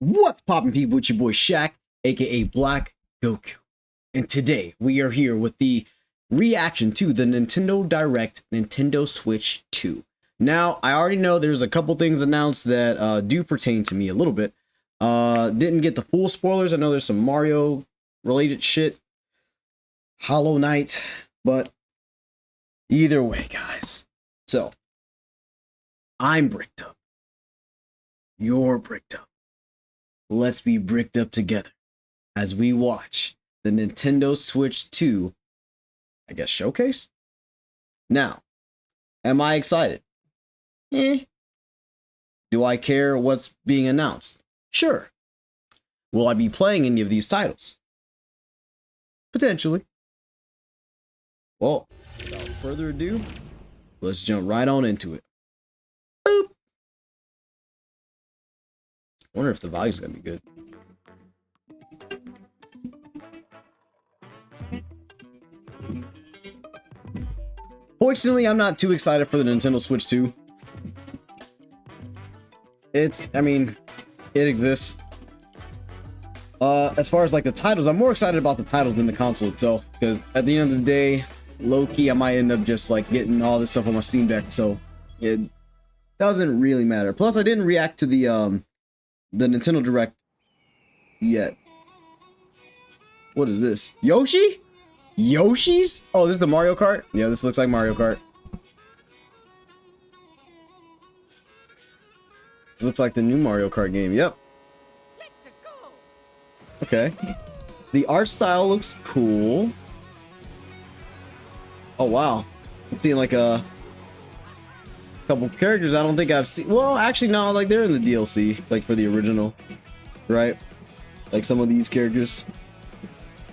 What's poppin' people, it's your boy Shaq, aka Black Goku. And today we are here with the reaction to the Nintendo Direct Nintendo Switch 2. Now, I already know there's a couple things announced that do pertain to me a little bit. Didn't get the full spoilers. I know there's some Mario related shit, Hollow Knight, but either way, guys. So, I'm bricked up. You're bricked up. Let's be bricked up together as we watch the Nintendo Switch 2, I guess, showcase? Now, am I excited? Do I care what's being announced? Sure. Will I be playing any of these titles? Potentially. Well, without further ado, let's jump right on into it. Boop. I wonder if the value's gonna be good. Fortunately, I'm not too excited for the Nintendo Switch 2. I mean, it exists. As far as like the titles, I'm more excited about the titles than the console itself, because at the end of the day, low-key, I might end up just like getting all this stuff on my Steam Deck, so it doesn't really matter. Plus, I didn't react to the Nintendo Direct yet. What is this? Yoshi? Yoshi's? Oh, this is the Mario Kart? Yeah, this looks like Mario Kart. This looks like the new Mario Kart game. Yep. Okay. The art style looks cool. Oh, wow. I'm seeing like a couple characters I don't think I've seen. Well, actually, no, like they're in the DLC, like for the original, right? Like some of these characters.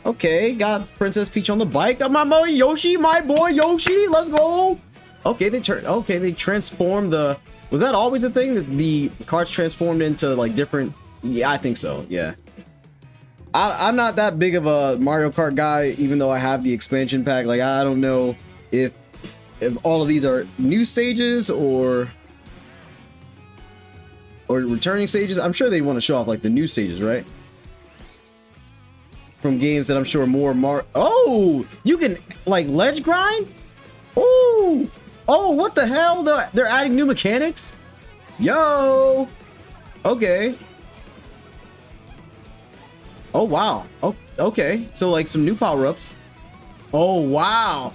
Okay, got Princess Peach on the bike. My boy Yoshi, my boy Yoshi, let's go. Okay, they transformed the. Was that always a thing that the carts transformed into like different? Yeah, I think so. Yeah. I'm not that big of a Mario Kart guy, even though I have the expansion pack. Like, I don't know if all of these are new stages or returning stages. I'm sure they want to show off like the new stages, right? From games that I'm sure more Oh, you can like ledge grind? Oh, what the hell? They're adding new mechanics? Yo. Okay. Oh, wow. Oh, okay. So like some new power-ups. Oh, wow.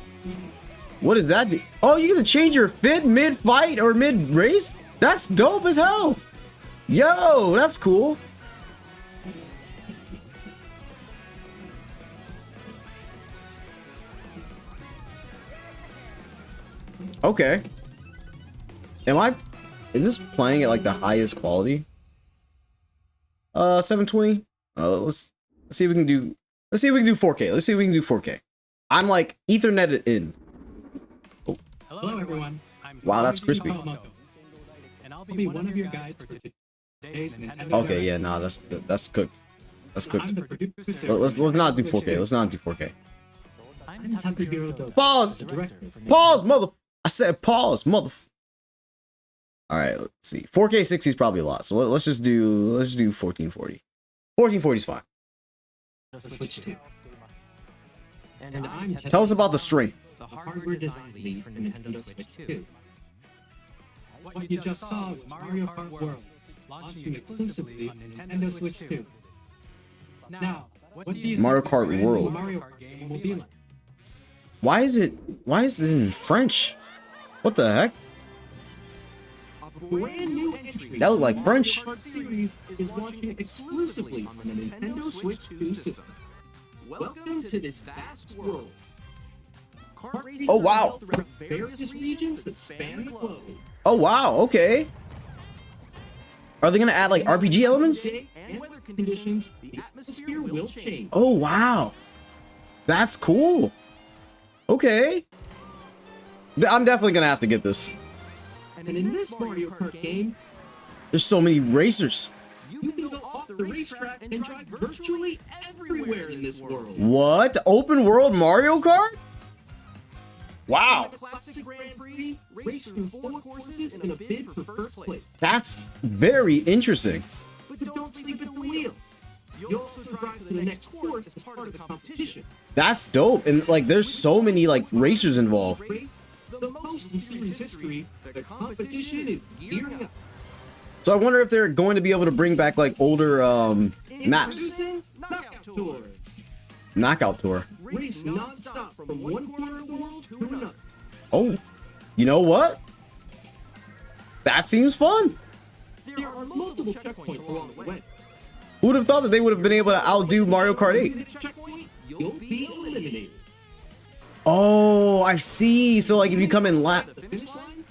What does that do? Oh, you gonna change your fit mid-fight or mid-race? That's dope as hell. Yo, that's cool. Okay. Is this playing at like the highest quality? 720. Let's see if we can do 4K. Let's see if we can do 4K. I'm like Ethernet it in. Oh. Hello everyone. Wow, that's crispy. And I'll be one of your guides for today's Nintendo. Okay, yeah, nah, that's cooked. That's cooked. Let's not do 4K. Let's not do 4K. Pause. Pause, mother. I said pause, mother. All right, let's see. 4K 60 is probably a lot, so let's just do 1440. 1440 is fine. Switch 2. Tell us about the strength. The hardware design lead for Nintendo Switch 2. What you just saw was Mario Kart World, launching exclusively on Nintendo Switch 2. Now, what do you Mario think Kart this World. Mario Kart game will be like? Why is it in French? What the heck? Brand new entry. That looked like French. Mario Kart series is launching exclusively on the Nintendo Switch 2 system. Welcome to this vast world. Kart races Oh, wow. are built around various regions that span the globe. Oh wow, okay. Are they gonna add like RPG elements? Day and weather conditions, the atmosphere will change. Oh wow. That's cool. Okay. I'm definitely gonna have to get this. And in this Mario Kart game, There's so many racers. you can go off the racetrack and drive virtually everywhere in this world. What? Open world Mario Kart? Wow. The classic Grand Prix, race through 4 courses in a bid for first place. That's very interesting. But but don't sleep at the wheel. You'll also drive to the next course as part of the competition. That's dope. And like, there's so many like racers involved. Race the most in series history. The competition is gearing up. So I wonder if they're going to be able to bring back like older maps. Introducing Knockout Tour. Knockout Tour. Race non-stop from one corner of the world to another. Oh, you know what? That seems fun. There are multiple checkpoints along the way. Who would have thought that they would have been able to outdo Mario Kart 8? Each checkpoint, you'll be eliminated. Oh, I see. So like if you come in last, The finish line,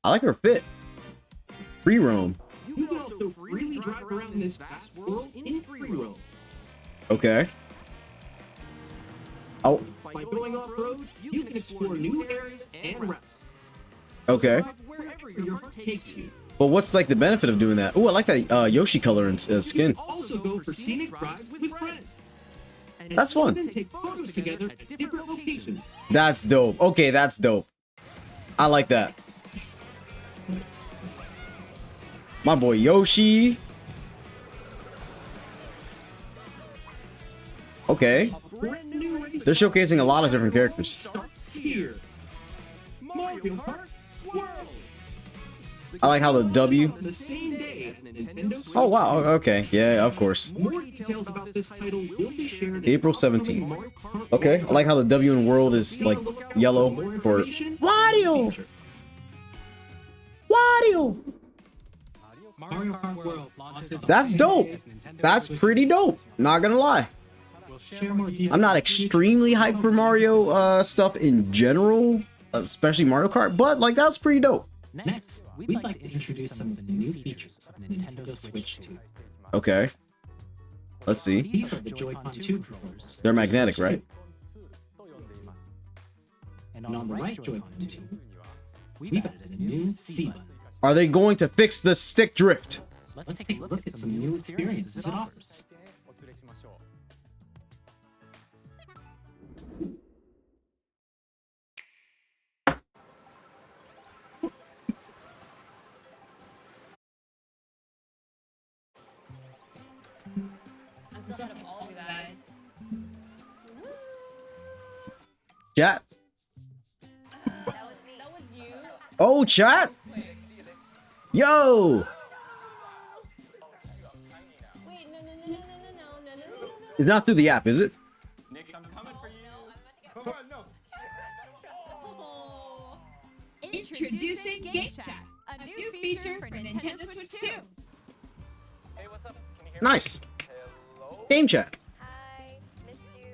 I like her fit. Free roam. you can also freely drive around this vast world in free roam. Okay. Oh, By going off-road, you can explore new areas and routes. okay. Drive wherever your heart takes you. But what's like the benefit of doing that? Oh, I like that Yoshi color and skin. Also go for scenic drives with friends. And That's fun. even take photos together at different locations. That's dope. Okay, that's dope. I like that. My boy Yoshi. Okay. A brand new race They're showcasing a lot of different characters. starts here. Mario Kart World. I like how the W. The same day as Nintendo Switch. Oh, wow. Okay. Yeah, of course. More details about this title will be shared in April upcoming 17th. Mario Kart Okay. I like how the W in world is like yellow for Wario. Wario. Mario Kart World launches on That's the same dope. day as Nintendo That's Switch. pretty dope. Not gonna lie. We'll share more details. I'm not extremely hyped for Mario stuff in general, especially Mario Kart, but like that's pretty dope. Next, we'd like to introduce some of the new features of Nintendo Switch 2. Okay. Let's see. These are the Joy-Con 2 controllers. They're magnetic, right? And on the right Joy-Con 2, we've added a new C button. Are they going to fix the stick drift? Let's take a look at some new experiences it offers. I'm so proud of all of you guys. Chat. That was you. Oh, chat. Yo. Wait, no. It's not through the app, is it? Nix, I'm coming for you. I'm about to get. Oh. Introducing Game Chat, a new feature for Nintendo Switch 2. Hey, what's up? Can you hear me? Nice. Hello? Game chat. Hi, missed you.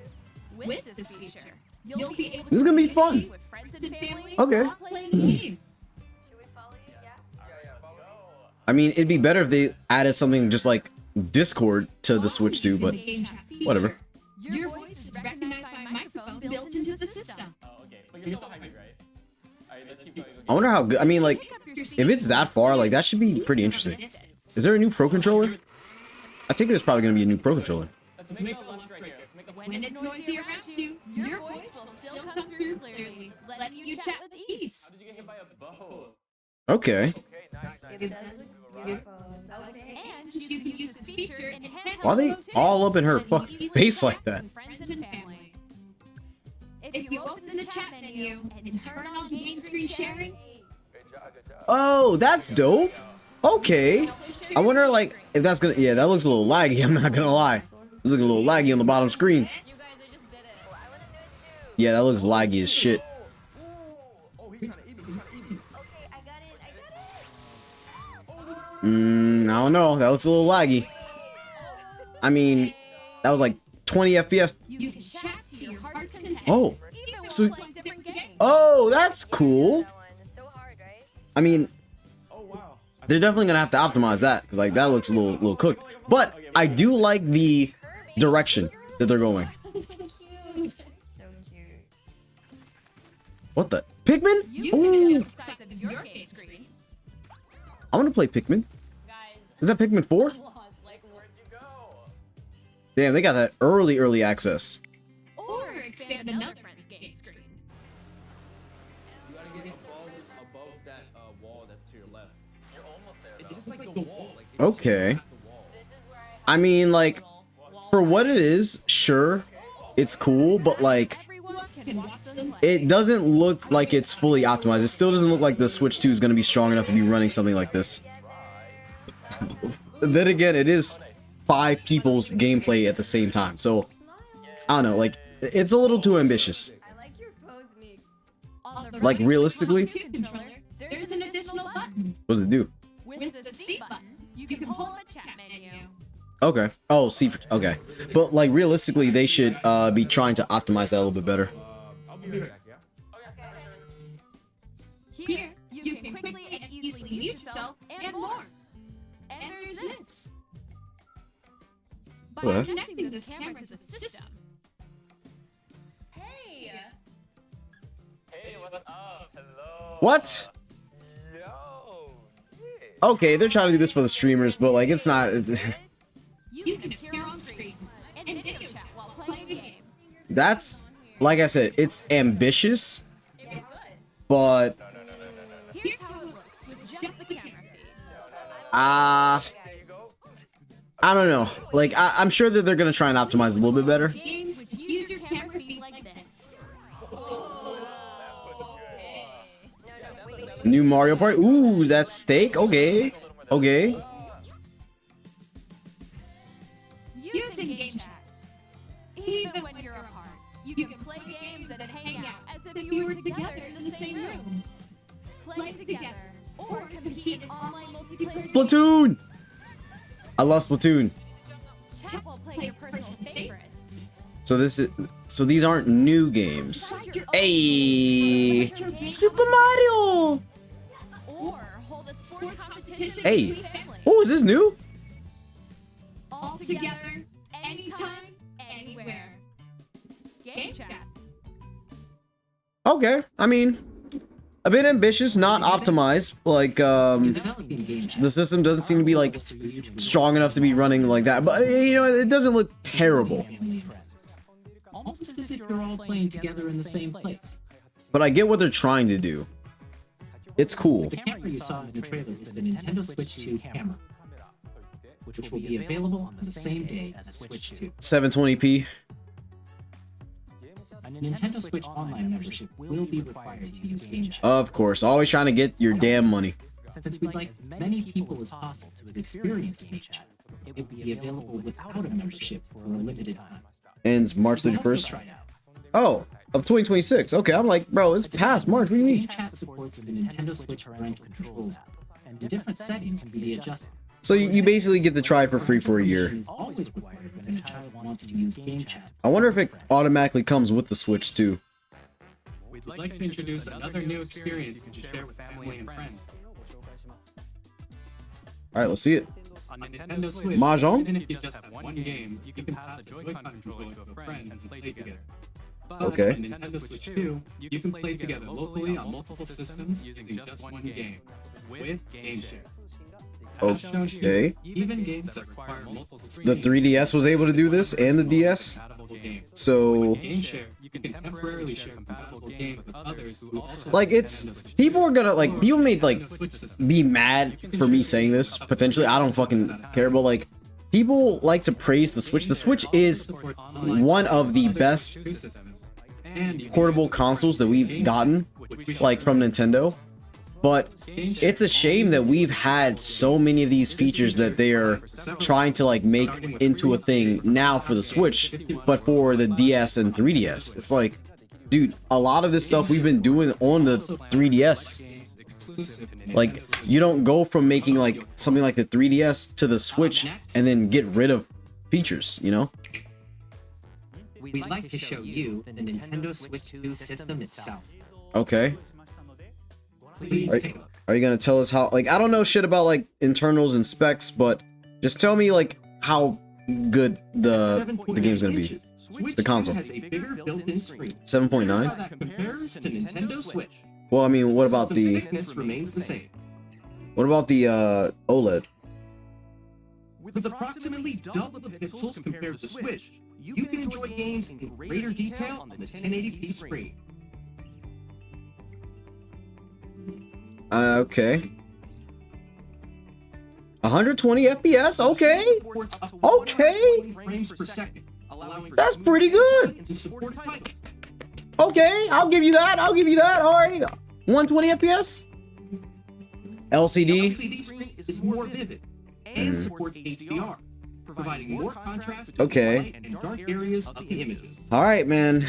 With this feature, you'll be able This is to gonna be fun. communicate with friends and family Okay. while playing games. Should we follow you? Yeah. Yeah, follow. I mean, it'd be better if they added something just like Discord to the Switch too, Using but the Game Chat feature, whatever. Your voice is recognized by a microphone built into the system. Oh, okay. But you're still hyping, right? Alright, let's keep going. I wonder how good. I mean, like, Pick up your if it's that far, like that should be pretty interesting. distance. Is there a new Pro controller? I think there's probably gonna be a new Pro controller. Let's make a left right here. Let's make a When it's noisy around you, your voice will still come through clearly, letting you chat with ease. How did you get hit by a bow? Okay. Okay, nice. It does earphones. Okay. And you can use this feature in handheld Why are they mode too, all up in her letting you fucking easily face chat like that? with friends and family. If you open the chat menu and turn on game screen sharing, Good job, good job. Oh, that's dope. Okay. I wonder, like, if that's gonna. Yeah, that looks a little laggy. I'm not gonna lie. It's looking a little laggy on the bottom screens. You guys, I just did it. I want to do it too. Yeah, that looks laggy as shit. Oh, he's trying to eat me. He's trying to eat me. Okay, I got it. I don't know. That looks a little laggy. I mean, that was like 20 FPS. you can chat to your heart's content. Oh. Even So- while playing different games. Oh, that's cool. That one is so hard, right? I mean, Oh, wow. they're definitely gonna have to optimize that because like that looks a little cooked. But I do like the direction that they're going. So cute. So cute. What the Pikmin? You can Ooh, adjust the size of your game screen. I want to play Pikmin. Guys, Is that Pikmin 4? lost. Like, Where'd you go? Damn, they got that early access. Or expand another friend's game screen. You gotta get above that wall that's to your left. You're almost there. It's just like the wall. Like, Okay. I mean, like, for what it is, sure, it's cool, but like, Everyone can watch them play. it doesn't look like it's fully optimized. It still doesn't look like the Switch 2 is going to be strong enough to be running something like this. Then again, it is 5 people's gameplay at the same time, so I don't know, like, it's a little too ambitious. I like your pose, Meeks. On the Like, right realistically? Xbox 2 controller, there's an additional button. What does it do? With the C button, you can pull up a chat menu. Okay. Oh, see, okay. But like realistically, they should be trying to optimize that a little bit better. I'll be right back, yeah? Here, you can quickly and easily mute yourself and more. And there's this. By What? connecting this camera to the system. Hey! Hey, what's up? Hello. What? Yo. Yeah. Okay, they're trying to do this for the streamers, but like it's not. You can appear on screen and video chat while playing the game. That's like I said, it's ambitious, It's good. but Here's how it looks with just the camera feed. There you go. I don't know. Like I'm sure that they're gonna try and optimize a little bit better. Games which use your camera feed like this. New Mario Party. Ooh, that's steak. Okay, okay. Using game chat. Even when you're apart, you can play games and hang out as if you were together in the same room. Play together or compete in online multiplayer. Splatoon. I love Splatoon. Chat while play your personal favorites. So these aren't new games. Start your own Hey, retro game Super Mario. or hold a sports competition Hey. between families. Oh, is this new? All together, anytime, anywhere. Game chat. Okay, I mean, a bit ambitious, not optimized. Like, the system doesn't seem to be like strong enough to be running like that. But you know, it doesn't look terrible. Almost as if you're all playing together in the same place. But I get what they're trying to do. It's cool. The camera you saw in the trailer is the Nintendo Switch 2 camera, which will be available on the same day as Switch 2. 720p. A Nintendo Switch Online membership will be required to use Game Chat. Of course, always trying to get your damn money. Since we'd like as many people as possible to experience Game Chat, it will be available without a membership for a limited time. Ends March We'll have to 31st. try it out. Oh, of 2026. Okay, I'm like, bro, it's past March. What do you Game mean? Chat supports the Nintendo Switch Parental Controls app, and different settings can be adjusted. So you basically get to try for free for a year. Is always required when a child wants to use Game Chat. I wonder if it automatically comes with the Switch too. We'd like to introduce another new experience you can share with family and friends. All right, let's see it. On Nintendo Switch, Mahjong? even if you just have one game, you can pass a Joy-Con controller to a friend and play together. But Okay. on Nintendo Switch 2, you can play together locally on multiple systems using just one game, with Game Share. As shown here, Okay. even games that require multiple screens The 3DS was able to do this and the DS. compatible games. So Game Share, you can temporarily share compatible games with others who also have like Nintendo it's Switch people are gonna like people may like Switch system. be mad for me saying this potentially. I don't fucking care, but like people like to praise the Switch. The Switch is one of the best portable consoles that we've gotten, like from Nintendo. But it's a shame that we've had so many of these features that they are trying to like make into a thing now for the Switch, but for the DS and 3DS. It's like, dude, a lot of this stuff we've been doing on the 3DS. Like, you don't go from making like something like the 3DS to the Switch and then get rid of features, you know? We'd like to show you the Nintendo Switch 2 system itself. Okay. Please Are, take a look. are you gonna tell us how, like, I don't know shit about like internals and specs, but just tell me like how good the game's gonna be. The console. Has a bigger built-in screen. 7.9? How that compares to Nintendo Switch. Well, I mean, what about System's the thickness remains the same. OLED? With approximately double the pixels compared to Switch, you can enjoy games in greater detail on the 1080p screen. Okay. 120 FPS. Okay. Supports up to Okay. 120 frames per second, allowing for That's smooth pretty good. and support titles. Okay, I'll give you that. I'll give you that. All right. 120 FPS. LCD. LCD screen is more vivid and supports HDR, providing more contrast between Okay. light and dark areas of the images. All right, man.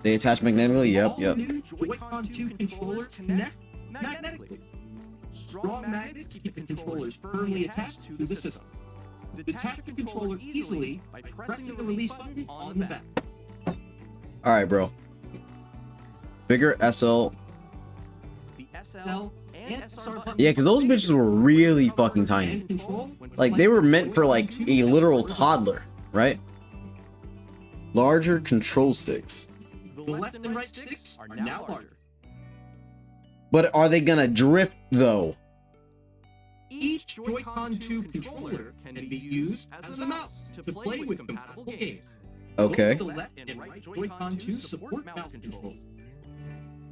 They attach magnetically. Yep, All yep. new Joy-Con 2 controllers connect magnetically. Strong magnets keep the controllers firmly attached to the system. Detach the controller easily by pressing the release button on the back. All right, bro. Bigger SL. The SL and SR buttons Yeah, because those bitches were really fucking tiny. and control when Like they were meant for like a literal toddler, right? Larger control sticks. the left and right sticks are now larger. But are they gonna drift though? Each Joy-Con 2 controller can be used as a mouse to play with compatible games. Okay. Both the left and right Joy-Con 2 support mouse controls.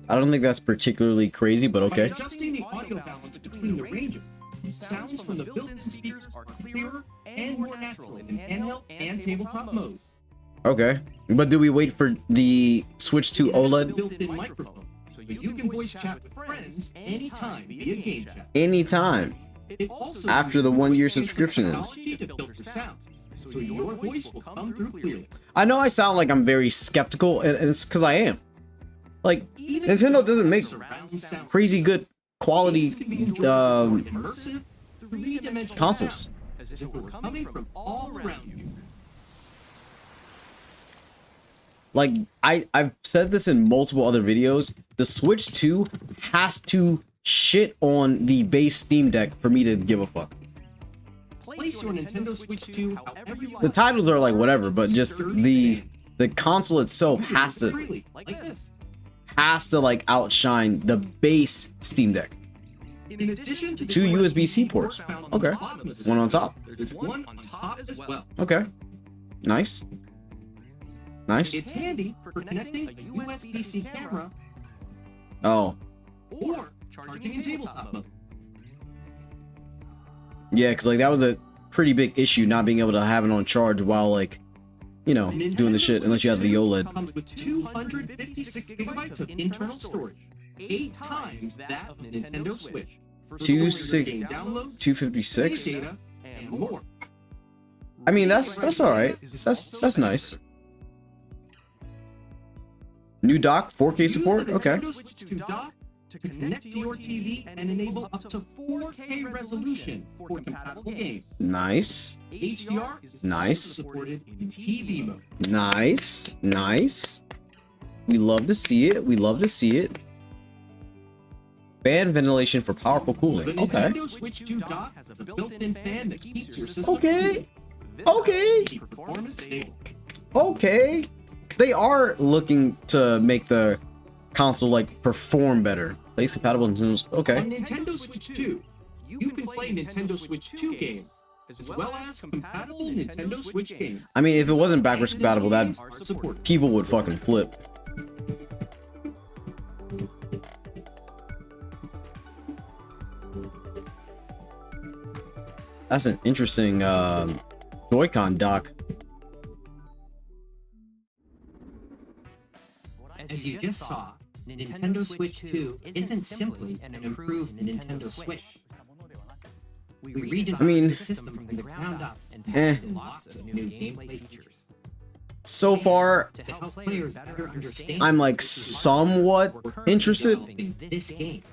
I don't think that's particularly crazy, but By okay. adjusting the audio balance between the ranges, sounds from the built-in speakers are clearer and more natural in handheld and tabletop modes. Okay. But do we wait for the switch to It has a OLED? built-in microphone, so you can voice chat with friends anytime via game chat. Anytime. It also After the uses 1 year voice enhancement subscription ends. technology to filter sounds, so your voice will come through clearly. I know I sound like I'm very skeptical, and it's because I am. Like, Even Nintendo doesn't make surround sound crazy good quality games can be enjoyed with more immersive, three-dimensional consoles. sound, as if it were coming from all around you. Like, I've said this in multiple other videos. The Switch 2 has to shit on the base Steam Deck for me to give a fuck. Place your Nintendo Switch 2 however you like. The titles are like whatever, but just the console itself has to freely, like this. like outshine the base Steam Deck. In addition to the Two USB-C ports. found on the Okay. bottom of the One system, on top. There's one on top as well. Okay. Nice. Nice. It's handy for connecting a USB-C camera Oh. or charging in tabletop mode. Yeah, because like that was a pretty big issue not being able to have it on charge while like, you know, doing the Nintendo shit unless you have Switch the 2 OLED. Comes with 256 gigabytes of internal storage, 8 times that of Nintendo Switch. For Two storing six- game downloads, save 256. data, and more. I mean, that's all right. That's nice. New dock, 4K Use support. the Okay. Nintendo Switch 2 dock to connect to your TV and enable up to 4K resolution for compatible games. Nice. HDR is Nice. also supported in TV mode. Nice. Nice. We love to see it. We love to see it. Fan ventilation for powerful The cooling. Okay. Nintendo Switch 2 dock has a built-in fan that keeps your system Okay. cool. Okay. Keep performance stable. Okay. They are looking to make the console like perform better. Place compatible Nintendo's. Okay. On Nintendo Switch 2, you can play Nintendo Switch 2 games as well as compatible Nintendo Switch games. I mean, if it wasn't backwards compatible, that are supported. people would fucking flip. That's an interesting Joy-Con dock. As you just saw, Nintendo Switch 2 isn't simply an improved Nintendo Switch. We redesigned I mean, the system from the ground up and Eh. packed in lots of new gameplay features. So far, To help players better understand, I'm like somewhat we're currently interested. developing this game.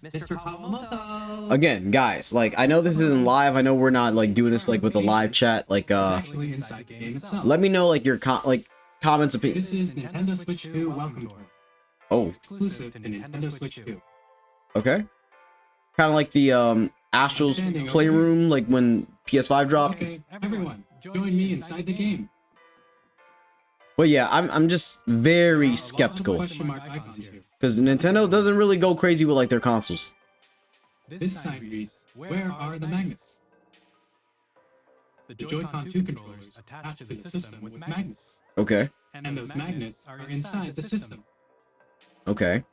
Mr. Kawamoto! Again, guys, like I know this isn't live. I know we're not like doing this like with the live chat. Like, Actually, inside game itself. let me know like your comments, opinions. This is Nintendo Switch 2 Welcome Tour, Oh, exclusive to Nintendo Switch 2. okay. Kind of like the Astral's Playroom, like when PS5 dropped. Okay, everyone, join me inside the game. But yeah, I'm just very A lot of skeptical question mark icons here. because Nintendo doesn't really go crazy with like their consoles. This sign reads, "Where are the magnets?" The Joy-Con 2 controllers attach to the system with magnets, Okay, and those magnets are inside the system. okay.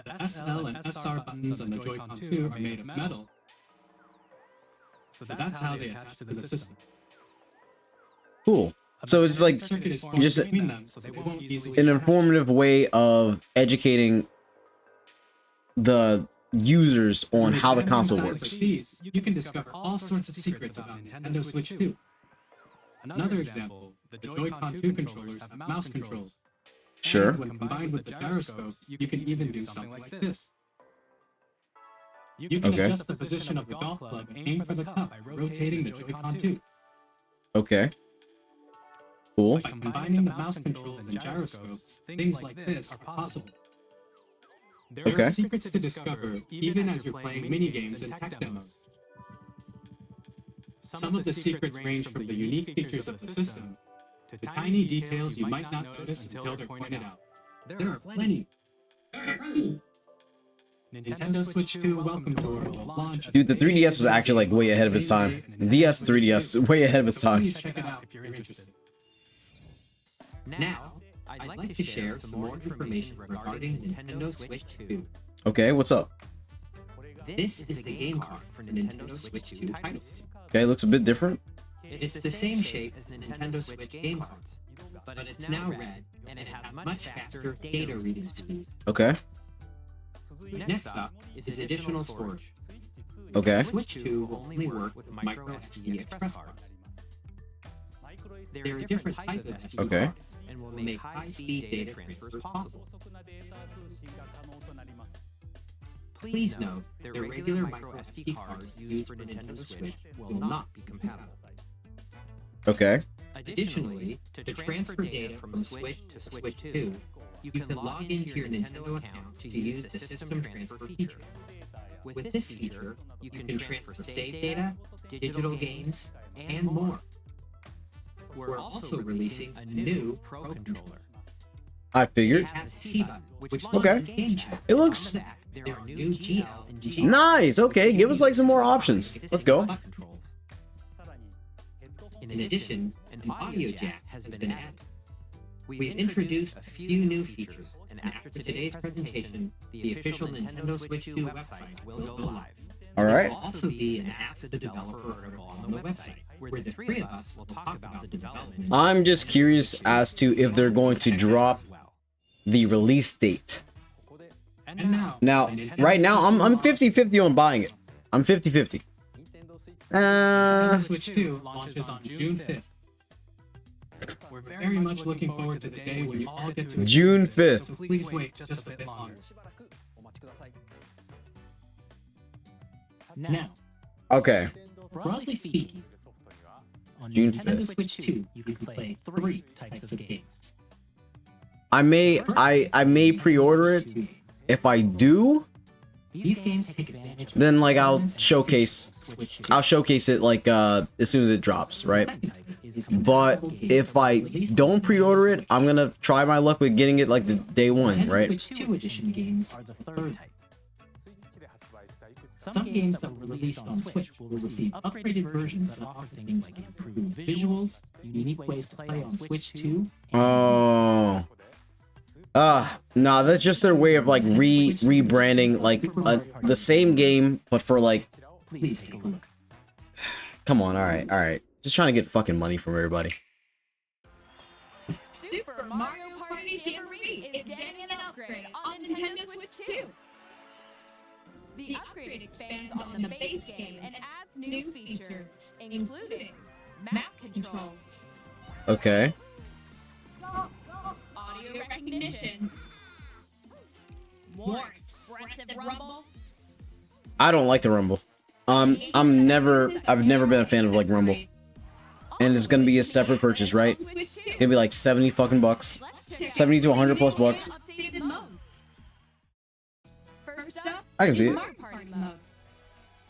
The SL and SR buttons on the Joy-Con 2 are made of metal, so that's how they attach to the system. Cool. So it's like Circuit is formed just between them, so they won't easily an interact. informative way of educating the users on Through how the genuine console science works. like these, you can discover all sorts of secrets about Nintendo Switch 2. Another example, the Joy-Con 2 controllers have mouse controls. Sure. And when combined with the gyroscopes, you can even do something like this. You can Okay. adjust the position of the golf club and aim for the cup by rotating the Joy-Con 2. Okay. Cool. By combining the mouse controls and gyroscopes, things like this are possible. There Okay. are secrets to discover even as you're playing minigames and tech demos. Some of the secrets range from the unique features of the system to tiny details you might not notice until they're pointed out. There are plenty. Nintendo Switch 2 welcome tour will launch. Dude, the 3DS was actually like way ahead of its time. DS, 3DS, way ahead of its So time. please check it out if you're interested. Now, I'd like to share some more information regarding Nintendo Switch 2. Okay, what's up? This is the game card for Nintendo Switch 2 titles. Okay, looks a bit different. It's the same shape as Nintendo Switch game cards, but it's now red and it has much faster data reading speeds. Okay. Next up is additional storage. Okay. Switch 2 will only work with micro SD express cards. They're a different type of SD Okay. card and will make high-speed data transfers possible. Please note, the regular micro SD cards used for Nintendo Switch will not be compatible. Okay. Additionally, to transfer data from Switch to Switch 2, you can log into your Nintendo account to use the system transfer feature. With this feature, you can transfer save data, digital games, and more. We're also releasing a new Pro Controller. I It figured. has a C button, which Okay. launches Game Chat. It looks On the back, there are new GL and G. nice. Okay, give us like some more options. Let's go. Controls. In addition, an audio jack has been added. We've introduced a few new features, and after today's presentation, the official Nintendo Switch 2 website will go live. All right. There will also be an Ask the Developer article on the website, where the three of us will talk about the development. I'm just curious as to if they're going to drop the release date. And now, Now, right now, I'm 50-50 on buying it. I'm 50-50. Nintendo Switch 2 launches on June 5th. We're very much looking forward to the day when you all get to June experience it, 5th. so please wait just a bit longer. Now, Okay. broadly speaking, on June Nintendo 5th. Switch 2, you can play three types of games. I may pre-order it. If I do, These games take advantage of then like I'll showcase Switch 2. it like as soon as it drops, right? Second type is But if I don't pre-order it, I'm gonna try my luck with getting it like the day one, Nintendo right? Switch 2 edition games are the third type. Some games that were released on Switch will receive upgraded versions that offer things like improved visuals, unique ways to play on Switch 2, Oh. No, that's just their way of like rebranding like the same game, but for like, please take a look. come on, all right. Just trying to get fucking money from everybody. Super Mario Party Jamboree is getting an upgrade on Nintendo Switch 2. The upgrade expands on the base game and adds new features, including mouse controls, Okay. audio recognition, more expressive rumble, I don't like the Rumble. I've never been a fan of like Rumble. And it's gonna be a separate purchase, right? Switch 2. It's gonna be like 70 fucking bucks. Let's check 70 to 100 plus bucks. updated modes. First up, I can is see it. Mario Party mode.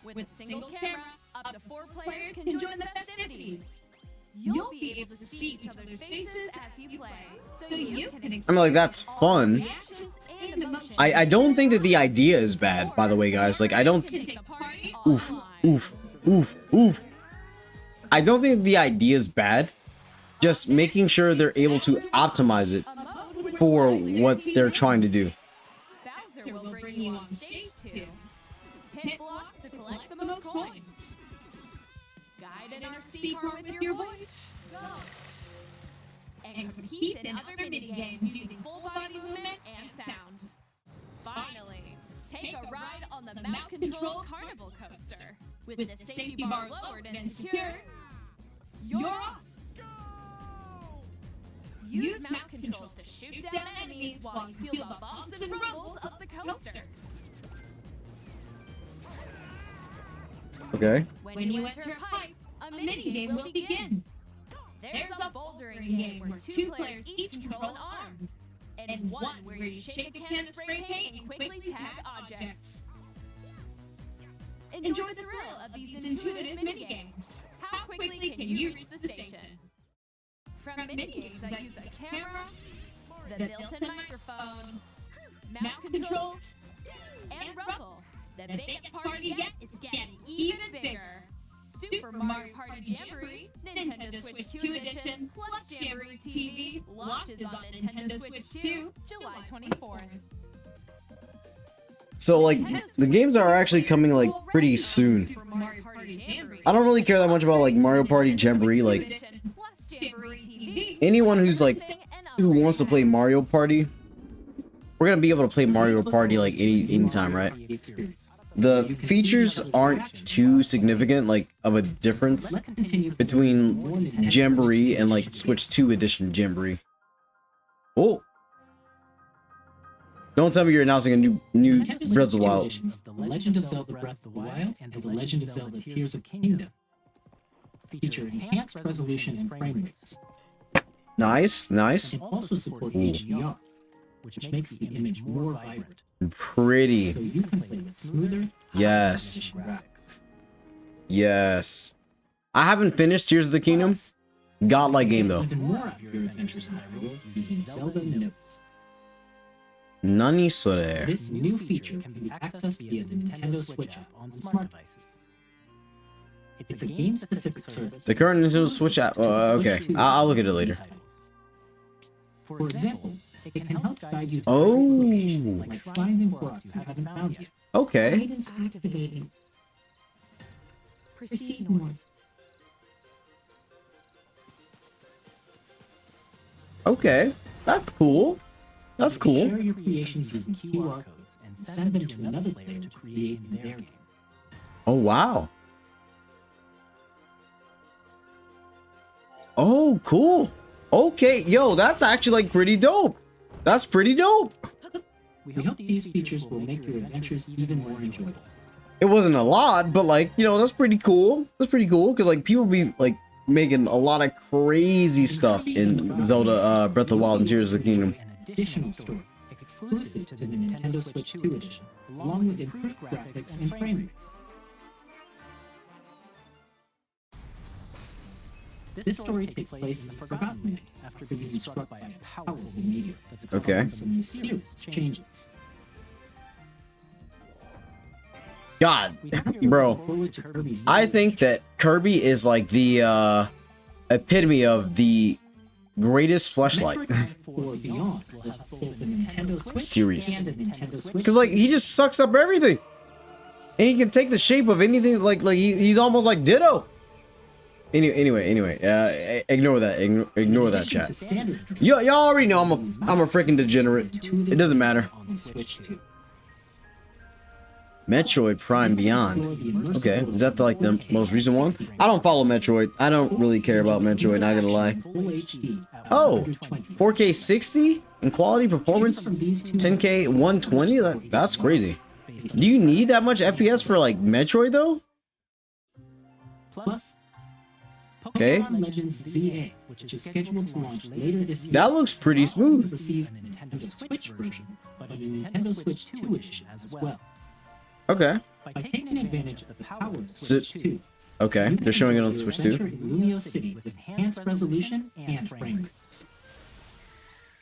With a single camera, up to 4 players can join the festivities. You'll be able to see each other's faces as you play, so you can I mean, like, that's fun. reactions and emotions. I don't think that the idea is bad, by the way, guys. Like, I don't. To take the party Oof, offline. oof. I don't think the idea is bad. Just making sure they're able to optimize it A mode with for live what they're TVs. trying to do. Bouncer will bring you on stage 2. Hit blocks to collect the most coins. Guide an RC car with your voice. Go! And compete in other minigames using full body movement and sound. Finally, take a ride on the mouse-controlled carnival coaster. With the safety bar lowered and secured, you're off! Use mouse controls to shoot down enemies while you feel the bumps and rumbles of the coaster. Okay. When you enter a pipe, a minigame will begin. There's a bouldering game where 2 players each control an arm, and one where you shake a can of spray paint and quickly tag objects. Enjoy the thrill of these intuitive minigames. How quickly can you reach the station? From minigames that use a camera, the built-in microphone, mouse controls, and rumble, the biggest party yet is getting even bigger. Super Mario Party Jamboree, Nintendo Switch 2 Edition, plus Jamboree TV launches on Nintendo Switch 2, July 24th. So like the games are actually coming like pretty soon. Super Mario Party Jamboree, I don't really care that much about like Mario Party Jamboree. Like plus Jamboree TV, anyone who's like who wants to play Mario Party, we're gonna be able to play Mario Party like anytime, right? The features aren't too significant, like of a difference between Jamboree and like Switch 2 Edition Jamboree. Oh! Don't tell me you're announcing a new Breath of the Wild. Of The Legend of Zelda Breath of the Wild and The Legend of Zelda Tears of Kingdom feature enhanced resolution and frame rates. Nice, nice. It also supports HDR, which makes the image more vibrant, Pretty. so you can play with smoother, Yes. high-definition graphics. Yes. I haven't finished Tears of the Kingdom. Plus, Godlike game though. even more of your adventures in Hyrule using Zelda Notes. Nani sore. This new feature can be accessed via the Nintendo Switch app on smart devices. It's a game-specific service. The current Nintendo Switch app. Okay, I'll look at it later. For example, it can help guide you to Oh. various locations like shrines and forts you haven't found yet. Okay. Guidance activating. Proceed north. Okay. That's cool. That's You can cool. Share your creations using QR codes and send them to another player to create in their game. Oh wow. Oh, cool. Okay, yo, that's actually like pretty dope. That's pretty dope. We hope these features will make your adventures even more enjoyable. It wasn't a lot, but like, you know, that's pretty cool. That's pretty cool because like people be like making a lot of crazy stuff in Zelda Breath of the Wild and Tears of the Kingdom. An additional story exclusive to the Nintendo Switch 2 edition, along with improved graphics and frame rates. This story takes place in the Forgotten Land after being struck by a powerful meteor that's Okay. caused some mysterious changes. God, We hope you're bro. looking forward to Kirby's I new think that Kirby is like the epitome of the greatest fleshlight. Metroid Prime 4 Beyond will have both the Nintendo Switch Serious. and the Nintendo Switch. Cause like he just sucks up everything, and he can take the shape of anything. Like he's almost like Ditto. Anyway, ignore that. Ignore that addition to chat. standard Y'all already know I'm a freaking degenerate. It doesn't matter. on the Switch 2. Metroid Prime Beyond. Okay, is that like the most recent one? I don't follow Metroid. I don't really care about Metroid. Not gonna lie. Full HD at Oh, 120. 4K 60 in quality performance, From these two 10K 120. That's crazy. based on- Do you need that much FPS for like Metroid though? Plus, Okay. Pokemon Legends ZA, which is scheduled to launch later this year, That looks pretty will smooth. receive a Nintendo Switch version, but a Nintendo Switch 2 edition as well. Okay. By taking advantage of the power of So- Switch 2, Okay. They're showing it on Switch 2. Lumio City with enhanced resolution and frame rates.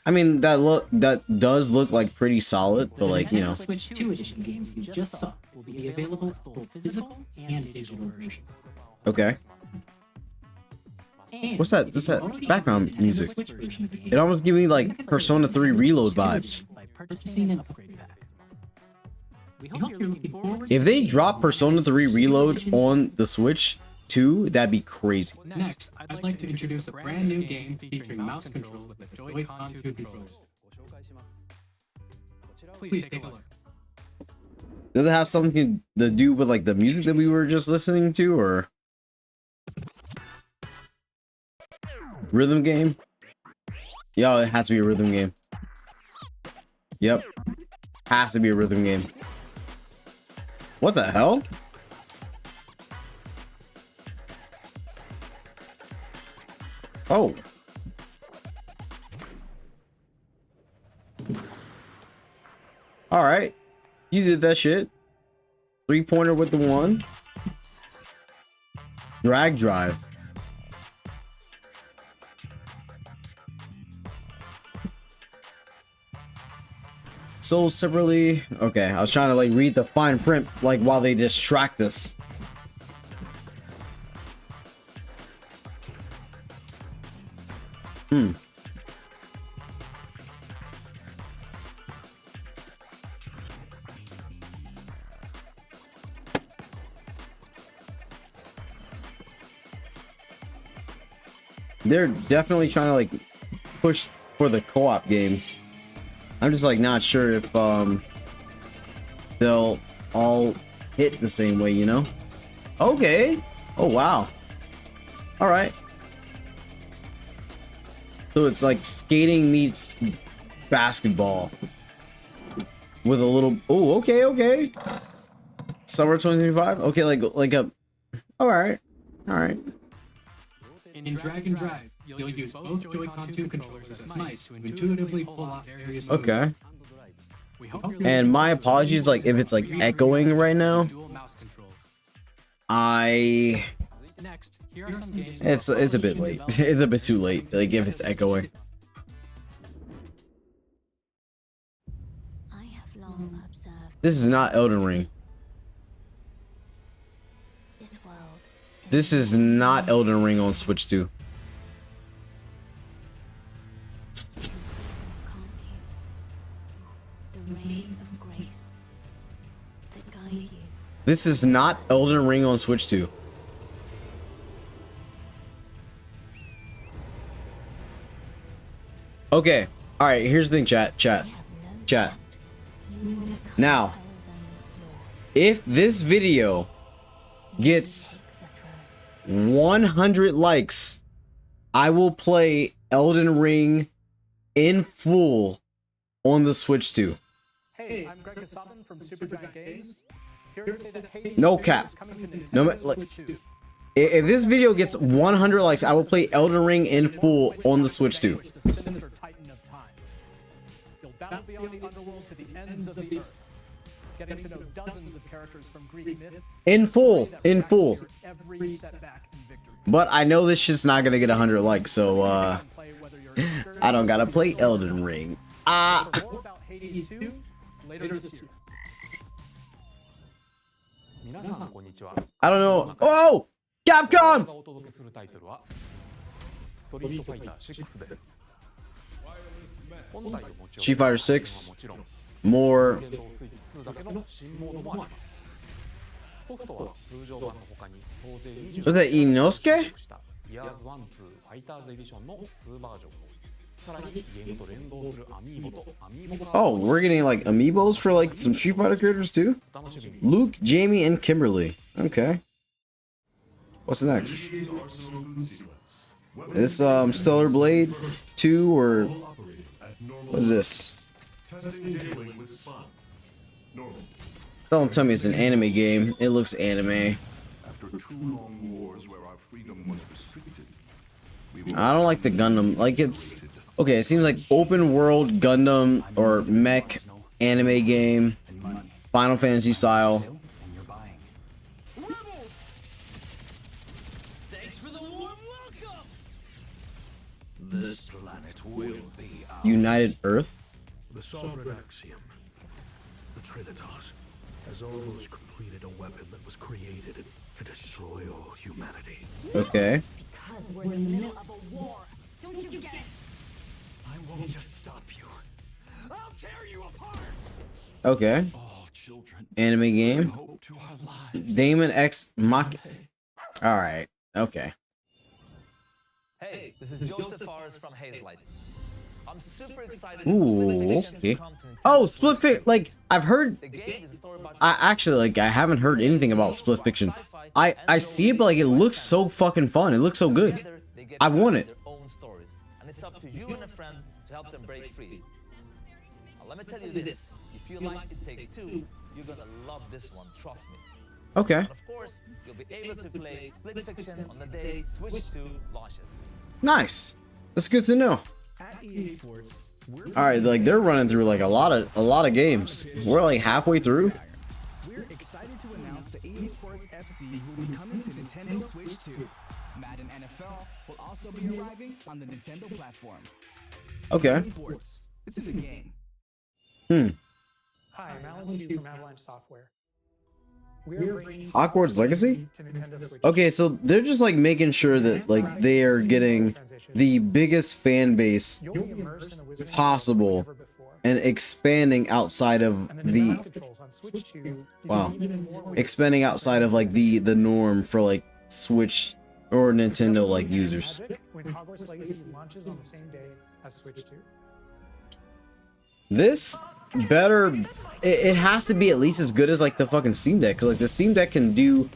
I mean, that does look like pretty solid, but like, you know. Nintendo Switch 2 edition games you just saw will be available as both physical and digital versions. Okay. And What's that? if What's you that already background own the Nintendo music? Switch version of the game, It almost gives me you like can Persona purchase 3 the Reload Switch 2 vibes. edition by purchasing an upgrade pack. We hope you're looking forward If they drop Persona 3 Reload on the Switch 2, that'd be crazy. Next, I'd like to introduce a brand new game featuring mouse controls with the Joy-Con 2 controllers. Please take a look. Does it have something to do with like the music that we were just listening to, or rhythm game? Yo, it has to be a rhythm game. Yep, has to be a rhythm game. What the hell? Oh. All right. You did that shit. 3-pointer with the 1. Drag drive. Sold separately. Okay, I was trying to like read the fine print like while they distract us. They're definitely trying to like push for the co-op games. I'm just like not sure if they'll all hit the same way, you know? Okay. Oh wow. All right. So it's like skating meets basketball with a little. Oh, okay, okay. Summer 2025. Okay, like a. All right, all right. In Drag and Drive, you'll use both Joy-Con 2 controllers as mice to intuitively pull off various moves. Okay. We hope you're And my apologies, like if it's like echoing right now. dual mouse controls. Next, here are some games. It's a bit late. It's a bit too late. Like if it's echoing. I have long observed This is not Elden Ring. this world. This is not Elden Ring on Switch 2. You can see them, can't you? The rays of grace that guide you. This is not Elden Ring on Switch 2. Okay. All right. Here's the thing, chat. I have no Chat. doubt you will become Now, Elden Lord. if this video gets Take the throne. 100 likes, I will play Elden Ring in full on the Switch 2. Hey, I'm Greg Kasabin from Supergiant Games. Here to say that Hades No 2 cap. is coming to Nintendo No, like- Switch 2. If this video gets 100 likes, I will play Elden Ring in full on the Switch 2. The sinister titan of time. You'll battle beyond the underworld to the ends of the earth, getting to know dozens of characters from Greek myth. In full. that In react full. to your every setback and victory. But I know this shit's not gonna get 100 likes, so And play whether you're experienced I don't gotta play Elden Ring. Ah. More about Hades 2 later this year. I don't know. Oh! Capcom! お届けするタイトルはストリートファイター6です。本体をもちろん Street Fighter 6. もちろん More. 電動スイッチ2だけの新モードもあります。ソフトは通常版の他に総勢20 Was that Inosuke? したイヤーズ1、2ファイターズエディションの2バージョンをさらにゲームと連動するアミーボとアミーボカード Oh, we're getting like amiibos for like some Street Fighter characters too? お楽しみに。 Luke, Jamie, and Kimberly. Okay. What's next? This Stellar Blade 2 or what is this? Don't tell me it's an anime game. It looks anime. After 2 long wars where our freedom was restricted, we I don't like the Gundam. Like it's okay. It seems like open world Gundam or mech anime game, Final Fantasy style. This planet will be our United Earth. The sovereign axiom, the Trinitas, has almost completed a weapon that was created to destroy all humanity. Okay. Because we're in the middle of a war. Don't you get it? I won't just stop you. I'll tear you apart! Okay. All Anime game. Damon X Mach. All right. Okay. Hey, this is Joseph Forrest from Hazelight. I'm super excited. Ooh, okay. Oh, Split Fiction. Like, I've heard. I actually, like, I haven't heard anything about Split Fiction. I see it, but like, it looks so fucking fun. It looks so good. I want it. And it's up to you and a friend to help them break free. Now, let me tell you this. If you like It Takes Two, you're gonna love this one, trust me. Okay. And of course, you'll be able to play Split Fiction on the day Switch 2 launches. Nice. That's good to know. At EA Sports, All right, like they're running through like a lot of games. We're like halfway through. we're excited to announce the EA Sports FC will be coming to Nintendo Switch 2. Madden NFL will also be arriving on the Nintendo platform. Okay. Sports, this is a game. Hi, I'm Alan Chu from Avalanche Software. We're bringing Hogwarts Legacy? to Nintendo Switch. Okay, so they're just like making sure that like they are getting the biggest fan base You'll be immersed in a wizarding world possible like never before. and expanding outside of And the new the mouse controls on Switch 2 give wow, you even more ways expanding to outside of like the norm for like Switch or Nintendo like Something users. magic when Hogwarts Legacy launches on the same day as Switch 2. This better it has to be at least as good as like the fucking Steam Deck, because like the Steam Deck can do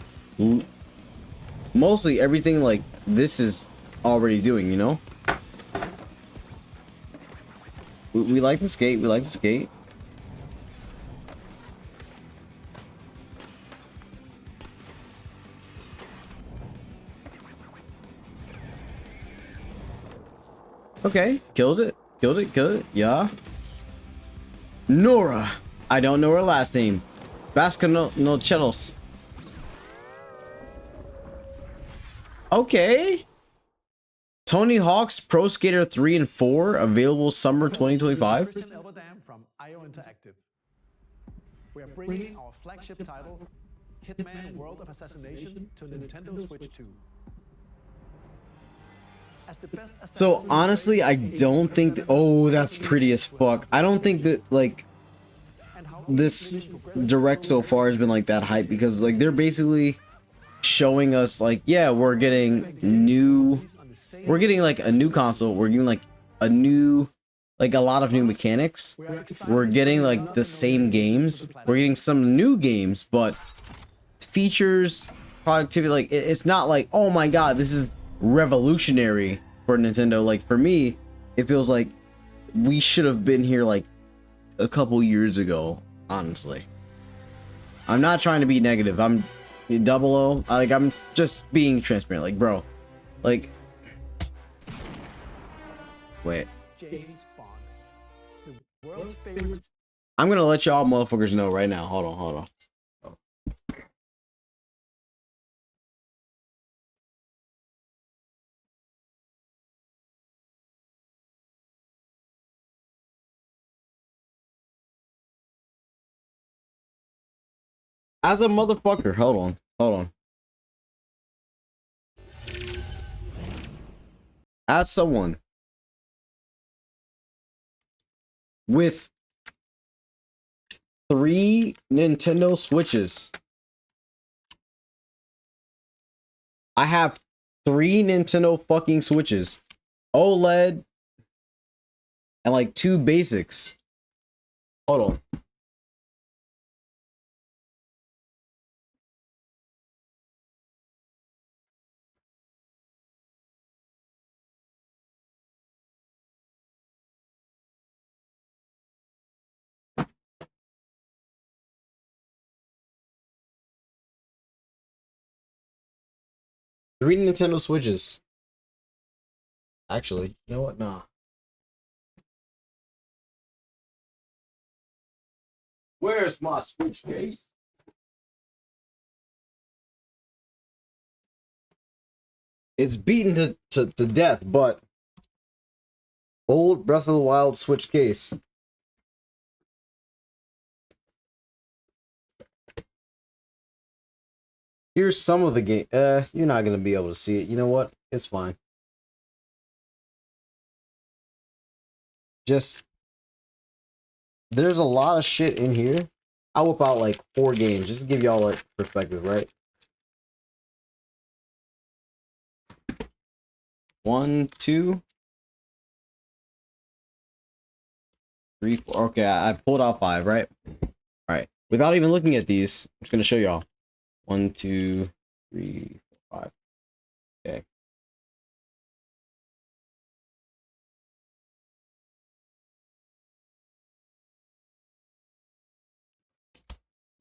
mostly everything like this is already doing, you know. We like the skate, we like the skate. Okay, killed it, yeah. Nora. I don't know her last name. Vasconcelos. Okay. Tony Hawk's Pro Skater 3 and 4 available summer 2025. Christian Elbadam from IO Interactive. We are bringing our flagship title, Hitman World of Assassination, to Nintendo Switch 2. As the best So assassin- honestly, I don't think that, oh, that's pretty as fuck. I don't think that like this direct so far has been like that hype, because like they're basically showing us like, yeah, we're getting like a new console, we're getting like a new, like a lot of new mechanics, we're getting like the same games, we're getting some new games, but features, productivity, like it's not like, oh my god, this is revolutionary for Nintendo. Like for me, it feels like we should have been here like a couple years ago, honestly. I'm not trying to be negative. I'm double O. Like I'm just being transparent. Like bro, like wait. James Bond, the world's favorite. I'm gonna let y'all motherfuckers know right now. Hold on. As a motherfucker, hold on. As someone with 3 Nintendo Switches, I have 3 Nintendo fucking Switches, OLED, and like 2 basics. Hold on. Three Nintendo Switches. Actually, you know what? Nah. Where's my Switch case? It's beaten to death, but old Breath of the Wild Switch case. Here's some of the game. You're not gonna be able to see it. You know what? It's fine. Just there's a lot of shit in here. I'll whip out like 4 games just to give y'all like perspective, right? 1, 2, 3, 4. Okay, I pulled out 5, right? All right. Without even looking at these, I'm just gonna show y'all. 1, 2, 3, 4, 5. Okay.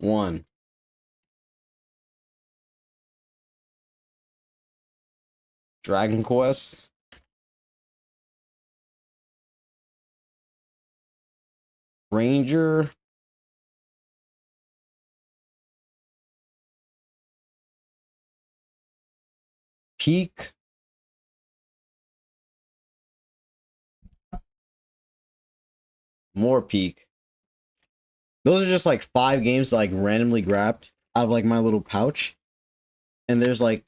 One. Dragon Quest. Ranger. Peak. More Peak. Those are just like 5 games like randomly grabbed out of like my little pouch. And there's like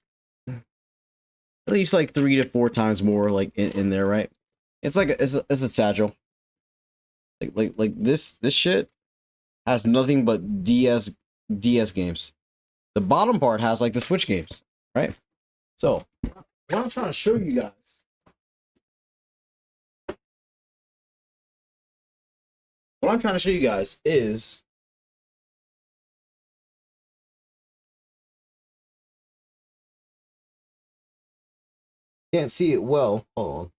at least like 3 to 4 times more like in there, right? It's like it's a satchel. Like this shit has nothing but DS games. The bottom part has like the Switch games, right? So what I'm trying to show you guys. What I'm trying to show you guys is can't see it well. Hold on.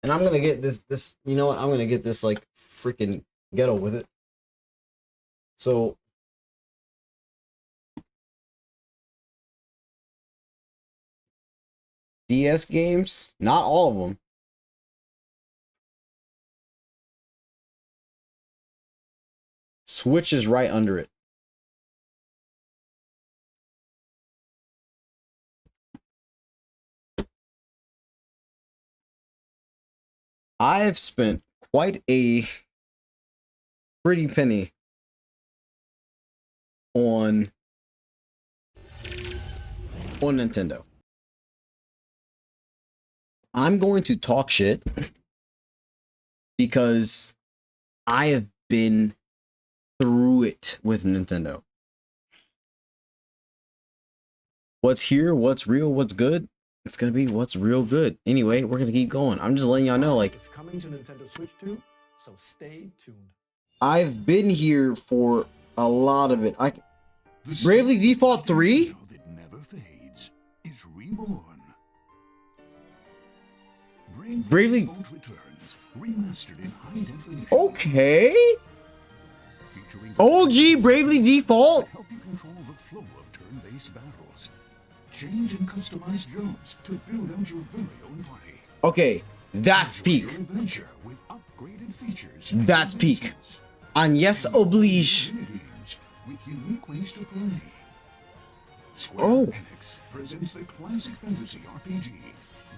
And I'm gonna get this, you know what? I'm gonna get this like freaking ghetto with it. So DS games, not all of them. Switch is right under it. I've spent quite a pretty penny on Nintendo. I'm going to talk shit because I have been through it with Nintendo. What's here, what's real, what's good? It's gonna be what's real good. Anyway, we're gonna keep going. I'm just letting y'all know, like, It's coming to Nintendo Switch 2, so stay tuned. I've been here for a lot of it. Bravely Default 3? That never fades is reborn. Bravely Default returns, remastered in high definition. Okay. Featuring OG Bravely Default? help you control the flow of turn-based battles. Change and customize jobs to build out your very own party. Okay, that's Enjoy peak. your adventure with upgraded features. That's and peak. advancements. Agnes oblige. Minigames with unique ways to play. Square Oh. Enix presents the classic fantasy RPG,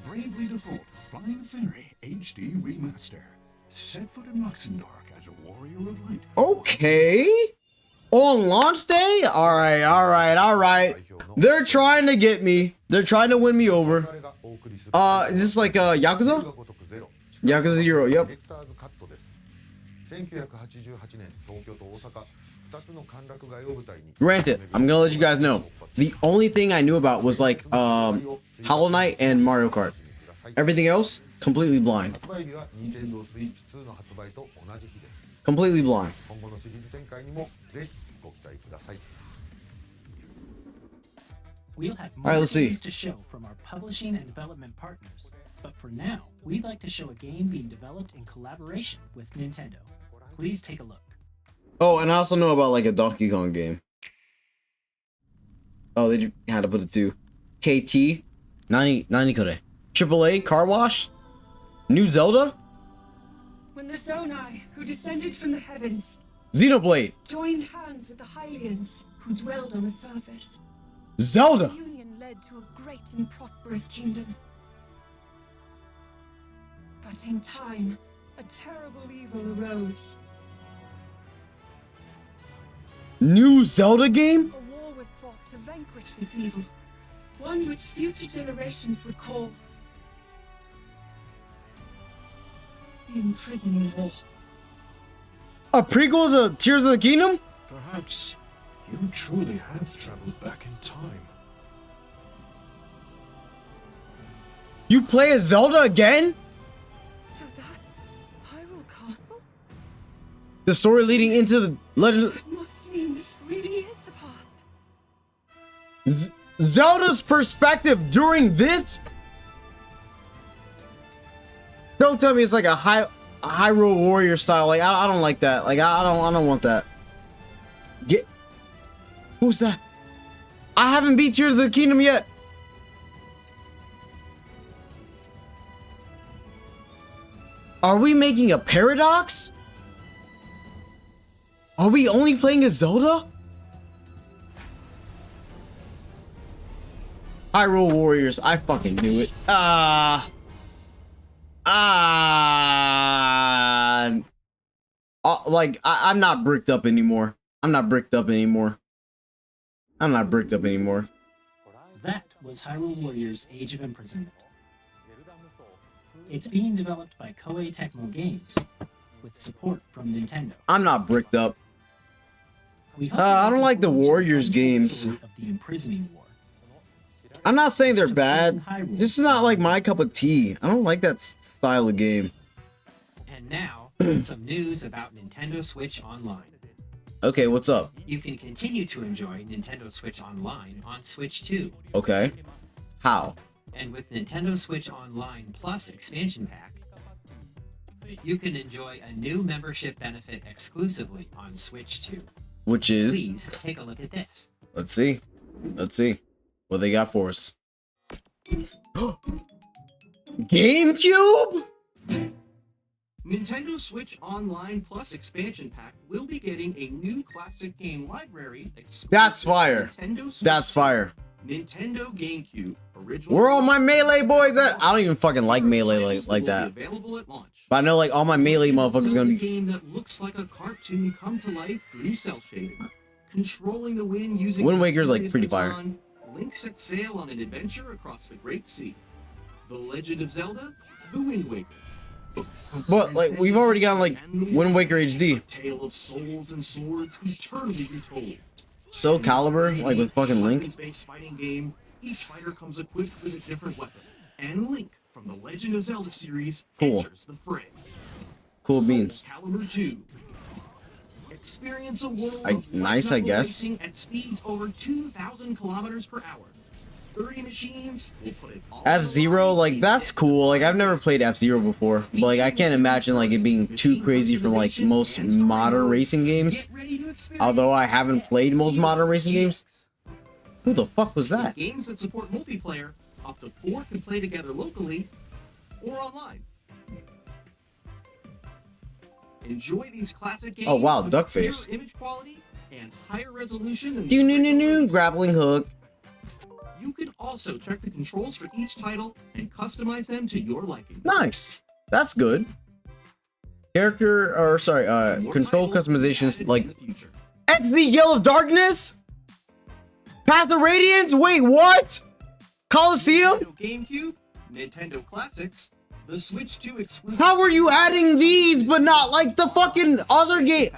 Bravely Default Flying Fairy HD Remaster. Set foot in Luxembourg as a warrior of light. Okay. On launch day? Alright. They're trying to get me. They're trying to win me over. Is this like Yakuza? Yakuza 0, yep. Granted, I'm gonna let you guys know. The only thing I knew about was like Hollow Knight and Mario Kart. Everything else, completely blind. Completely blind. We'll have more Alright, let's see. games to show from our publishing and development partners. But for now, we'd like to show a game being developed in collaboration with Nintendo. Please take a look. Oh, and I also know about like a Donkey Kong game. Oh, they had to put it to KT. Nani kore. AAA Car Wash. New Zelda. When the Zonai, who descended from the heavens, Xenoblade. joined hands with the Hylians, who dwelled on the surface, Zelda. the union led to a great and prosperous kingdom. But in time, a terrible evil arose. New Zelda game? A war was fought to vanquish this evil, one which future generations would call the Imprisoning War. A prequel to Tears of the Kingdom? Perhaps you truly have traveled back in time. You play as Zelda again? So that's Hyrule Castle? The story leading into the Legend That must mean this really is the past. Zelda's perspective during this? Don't tell me it's like a Hyrule Warrior style. Like I don't like that. Like I don't want that. Who's that? I haven't beat Tears of the Kingdom yet. Are we making a paradox? Are we only playing as Zelda? Hyrule Warriors, I fucking knew it. Like I'm not bricked up anymore. That was Hyrule Warriors Age of Imprisonment. It's being developed by Koei Tecmo Games with support from Nintendo. I'm not bricked up. We hope I don't like the Warriors games. of the imprisoning war. I'm not saying they're bad. This is not like my cup of tea. I don't like that style of game. And now, some news about Nintendo Switch Online. Okay, what's up? You can continue to enjoy Nintendo Switch Online on Switch 2. Okay. How? And with Nintendo Switch Online Plus expansion pack, you can enjoy a new membership benefit exclusively on Switch 2. Which is? Please take a look at this. Let's see. Let's see what they got for us. GameCube? Nintendo Switch Online Plus expansion pack will be getting a new classic game library. That's fire. That's fire. Nintendo GameCube original. Where all my Melee boys at? I don't even fucking like Melee like that. Available at launch. But I know like all my Melee motherfuckers gonna be. Game that looks like a cartoon come to life through cell shading. Controlling the wind using Wind Waker's like pretty fire. Link sets sail on an adventure across the Great Sea. The Legend of Zelda, The Wind Waker. But like we've already gotten like Wind Waker HD. Tale of souls and swords eternally retold. Soul Calibur, like with fucking Link. Weapons-based fighting game. Each fighter comes equipped with a different weapon. And Link from the Legend of Zelda series enters the fray. Cool beans. Calibur 2. Experience a world nice, I guess. racing at speeds over 2,000 kilometers per hour. 30 machines will put it all F-Zero, like that's cool. Like I've never played F-Zero before, but like I can't imagine like it being too crazy from like most modern racing games. Although I haven't played most modern racing games. Who the fuck was that? Games that support multiplayer, up to 4 can play together locally or online. Enjoy these classic games. Oh wow, with Duckface. clearer image quality and higher resolution than Do no grappling hook. You can also check the controls for each title and customize them to your liking. Nice. That's good. Character or sorry, control customizations like XD Yell of Darkness? Path of Radiance? Wait, what? Coliseum? GameCube, Nintendo Classics, the Switch 2 exclusive. How are you adding these but not like the fucking other game?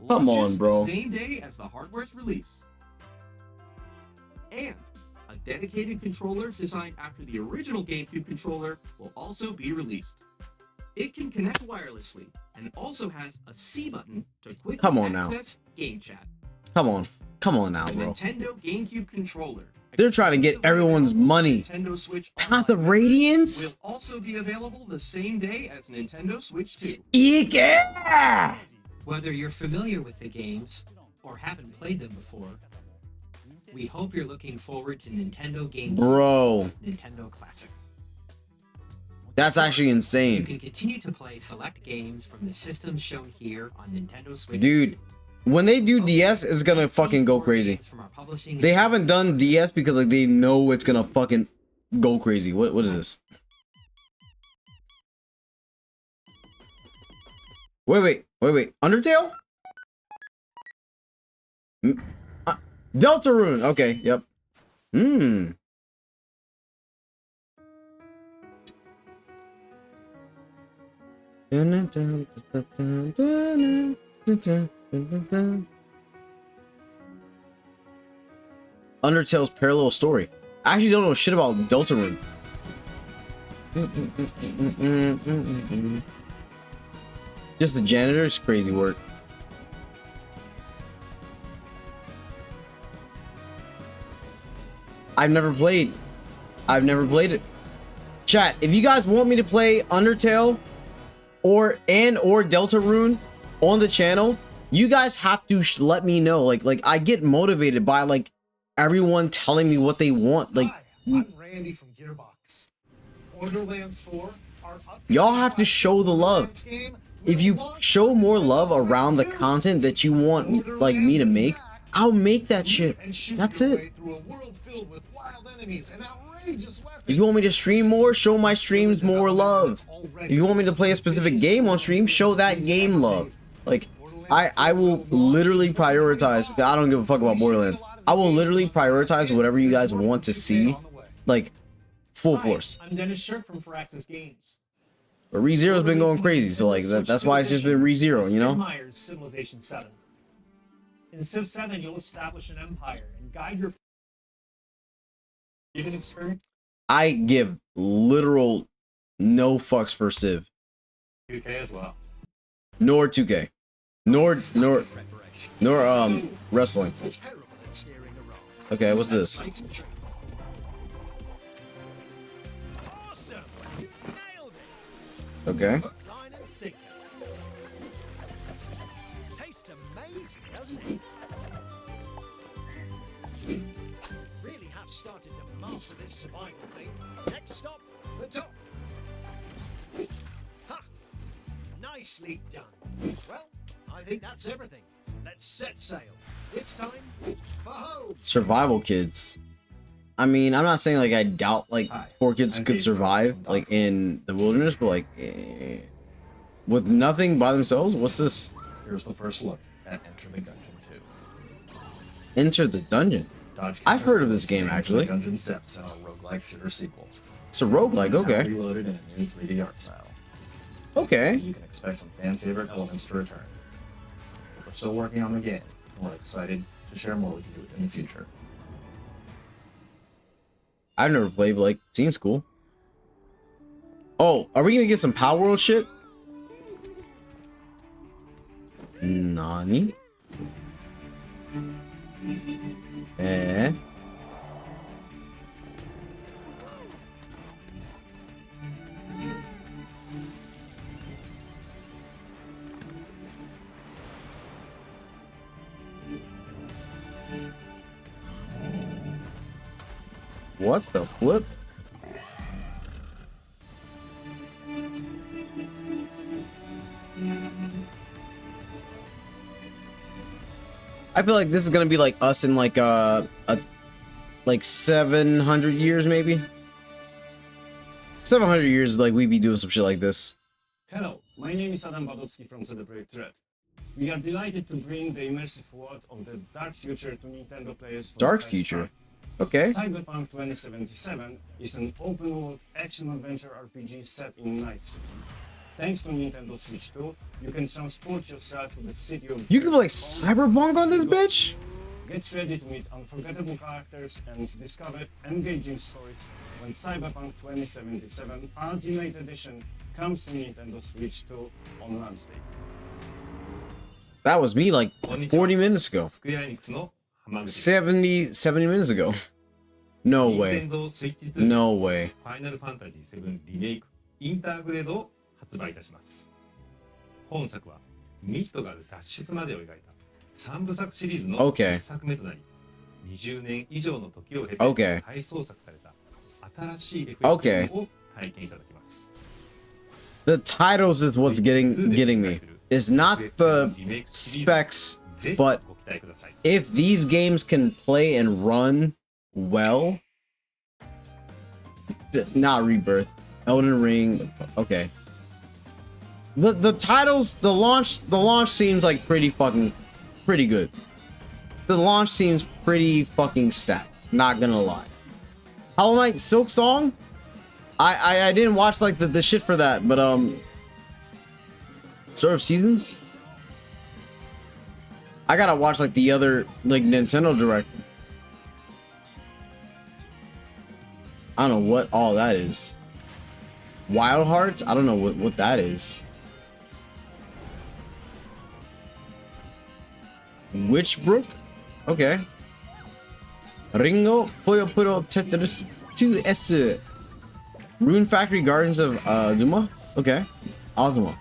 Come on, bro. Same day as the hardware's release. And a dedicated controller designed after the original GameCube controller will also be released. It can connect wirelessly and also has a C button to quickly access game chat. Come on now, bro. Nintendo GameCube controller. They're trying to get everyone's money. Nintendo Switch Path of Radiance? will also be available the same day as Nintendo Switch 2. Yeah! Whether you're familiar with the games or haven't played them before, we hope you're looking forward to Nintendo Games. Bro. Nintendo Classics. That's actually You insane. can continue to play select games from the systems shown here on Nintendo Switch. Dude, when they do DS, it's gonna fucking go crazy. They haven't done DS because like they know it's gonna fucking go crazy. What is this? Wait. Undertale? Deltarune. Okay, yep. Undertale's parallel story. I actually don't know shit about Deltarune. Just the janitor's crazy work. I've never played it. Chat, if you guys want me to play Undertale or Deltarune on the channel, you guys have to let me know. Like I get motivated by like everyone telling me what they want. Like, Hi, I'm Randy from Gearbox. Borderlands 4, our y'all have to show the love. If you show more love around the content that you want like me to make, I'll make that shit. That's it. If you want me to stream more, show my streams more love. If you want me to play a specific game on stream, show that game love. Like, I will literally prioritize. I don't give a fuck about Borderlands. I will literally prioritize whatever you guys want to see, like, full force. I'm Dennis Shirk from Firaxis Games. But ReZero's been going crazy, so like that's why it's just been ReZero, you know? Sid Meier's Civilization 7. In Civ 7, you'll establish an empire and guide your given experience. I give literal no fucks for Civ. 2K as well. Nor 2K. Nor wrestling. Okay, what's this? Okay. Tastes amazing, doesn't it? Really have started to master this survival thing. Next stop, the top. Ha! Nicely done. Well, I think that's everything. Let's set sail. This time, for home. Survival kids. I mean, I'm not saying like I doubt like 4 kids could survive like in the wilderness, but like with nothing by themselves. What's this? Here's the first look at Enter the Gungeon 2. Enter the Dungeon. I've heard of this game actually. Gungeon steps in a roguelike shooter sequel. It's a roguelike, okay. Reloaded in a new 3D art style. Okay. You can expect some fan favorite elements to return. But we're still working on the game, and we're excited to share more with you in the future. I've never played, but like, seems cool. Oh, are we gonna get some Power World shit? Nani? Eh? What the flip? I feel like this is gonna be like us in like like 700 years maybe. 700 years, like we'd be doing some shit like this. Hello, my name is Adam Badowski from CD Projekt Red. We are delighted to bring the immersive world of the dark future to Nintendo players for Dark the first future. time. Okay. Cyberpunk 2077 is an open-world action-adventure RPG set in Night City. Thanks to Nintendo Switch 2, you can transport yourself to the city of... You can play Cyberpunk on this bitch? Get ready to meet unforgettable characters and discover engaging stories when Cyberpunk 2077 Ultimate Edition comes to Nintendo Switch 2 on launch day. That was me like 40 minutes ago. 70 minutes ago. No way. No way. ファイナルファンタジー7リメイクインターグレードを発売いたします。本作はミッドガル脱出までを描いた3部作シリーズの Okay. 1作目となり、20年以上の時を経 Okay. て再創作された新しいレフレクションを体験いただきます。 The titles is what's getting me. It's not the specs, but if these games can play and run well, not Rebirth, Elden Ring, okay. The titles, the launch seems like pretty good. The launch seems pretty fucking stacked, not gonna lie. Hollow Knight Silk Song? I didn't watch like the shit for that, but Sword of Seasons? I gotta watch like the other like Nintendo Direct. I don't know what all that is. Wild Hearts? I don't know what that is. Witchbrook? Okay. Ringo Puyo Puro Tetris 2S. Rune Factory Gardens of Zuma? Okay. Ozuma.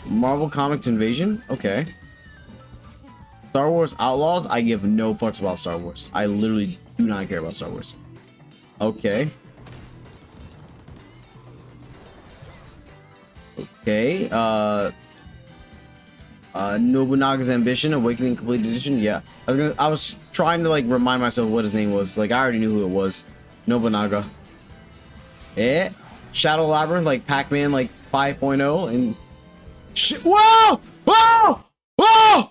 Marvel Comics Invasion? Okay. Star Wars Outlaws? I give no fucks about Star Wars. I literally do not care about Star Wars. Okay. Okay. Nobunaga's Ambition, Awakening Complete Edition. Yeah. I was trying to like remind myself what his name was. Like I already knew who it was. Nobunaga. Shadow Labyrinth, like Pac-Man, like 5.0 and shit. Whoa! Whoa! Whoa!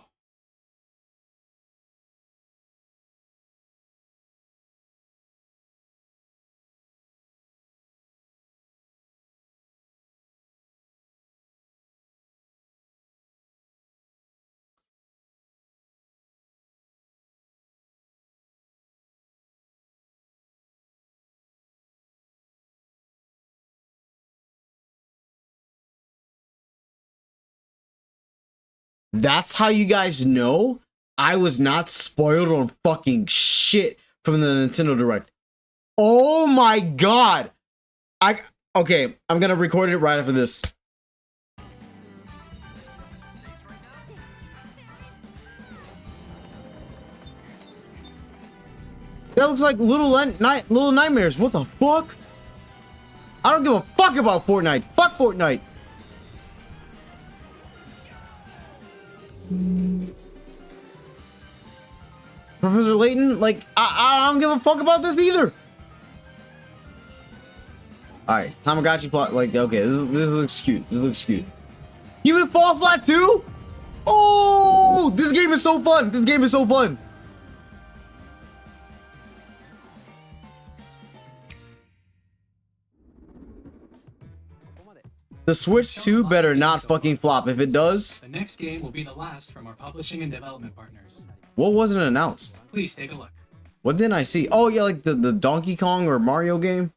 That's how you guys know I was not spoiled on fucking shit from the Nintendo Direct. Oh my god. Okay, I'm gonna record it right after this. That looks like Little Nightmares. What the fuck? I don't give a fuck about Fortnite. Fuck Fortnite. Professor Layton, like, I don't give a fuck about this either. Alright, Tamagotchi plot, like, okay, this looks cute. This looks cute. You in Fall Flat 2? Oh, this game is so fun. This game is so fun. The Switch 2 better not fucking flop. If it does, The next game will be the last from our publishing and development partners. what wasn't announced? Please take a look. What didn't I see? Oh yeah, like the Donkey Kong or Mario game.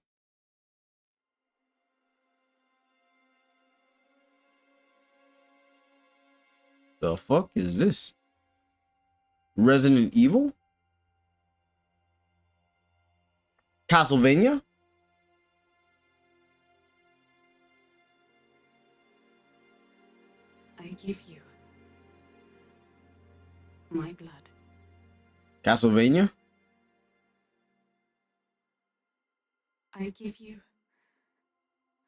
The fuck is this? Resident Evil? Castlevania? I give you my blood. Castlevania? I give you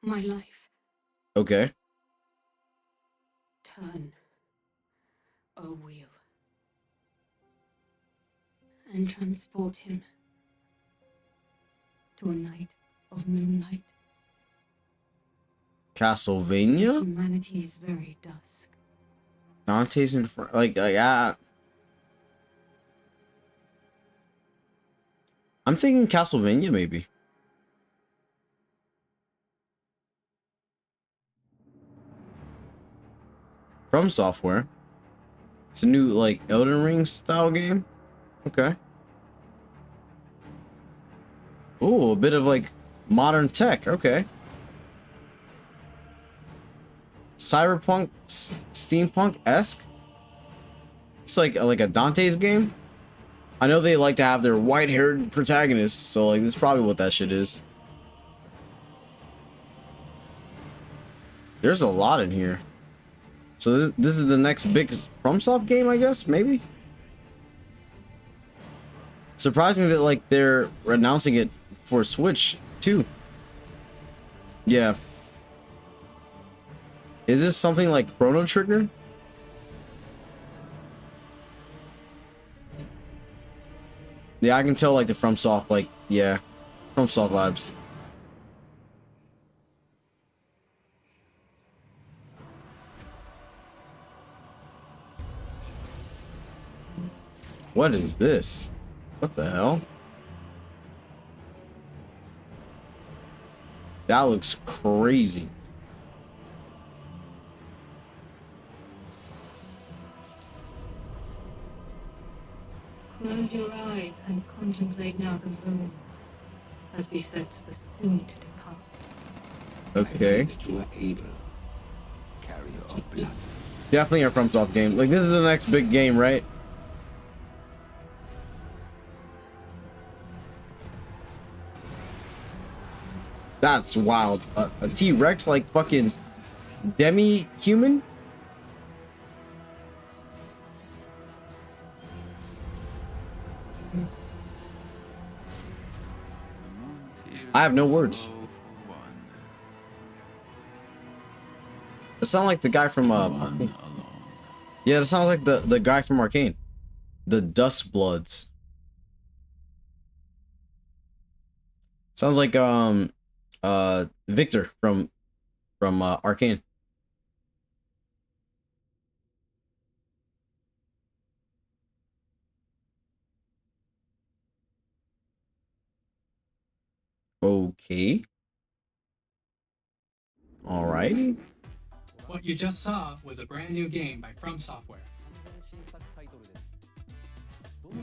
my life. Okay. Turn a wheel and transport him to a night of moonlight. Castlevania? Humanity's very dusk. Dante's in front, like I'm thinking Castlevania maybe. From Software. It's a new like Elden Ring style game. Okay. Oh, a bit of like modern tech. Okay. Cyberpunk, steampunk-esque. It's like a Dante's game. I know they like to have their white-haired protagonists, so like this is probably what that shit is. There's a lot in here. So this is the next big FromSoft game, I guess, maybe. Surprising that like they're announcing it for Switch too. Yeah. Is this something like Chrono Trigger? Yeah, I can tell like the FromSoft, like, yeah, FromSoft vibes. What is this? What the hell? That looks crazy. Close your eyes and contemplate now the moon, as befits the soon to depart. Okay. That you are able, carrier of blood. Definitely a FromSoft game. Like, this is the next big game, right? That's wild. A T-Rex, like fucking demi-human? I have no words. It sounds like the guy from Arcane. Yeah, it sounds like the guy from Arcane. The Dust Bloods. Sounds like Victor from Arcane. Okay. Alrighty. What you just saw was a brand new game by From Software.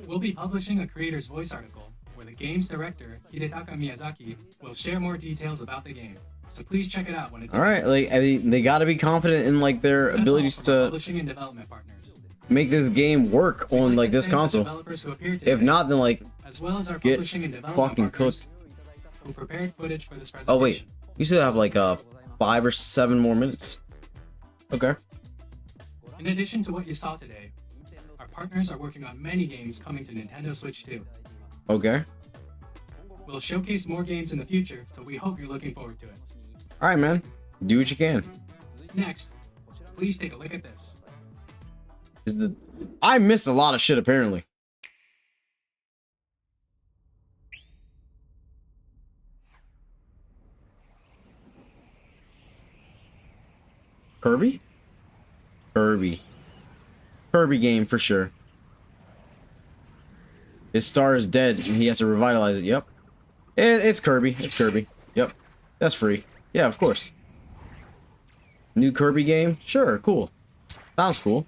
We'll be publishing a creator's voice article where the game's director, Hidetaka Miyazaki, will share more details about the game. So please check it out when it's Alright, like, I mean, they gotta be confident in, like, their abilities to publishing and development partners. make this game work on, like, this console. Developers who appeared today, If not, then, like, as well as our get publishing and development fucking partners cooked. who prepared footage for this presentation. Oh, wait. You still have, like, 5 or 7 more minutes. Okay. In addition to what you saw today, our partners are working on many games coming to Nintendo Switch 2. Okay. We'll showcase more games in the future, so we hope you're looking forward to it. Alright, man. Do what you can. Next, please take a look at this. I missed a lot of shit, apparently. Kirby? Kirby game for sure. His star is dead and he has to revitalize it. Yep. It's Kirby. It's Kirby. Yep. That's free. Yeah, of course. New Kirby game? Sure, cool. Sounds cool.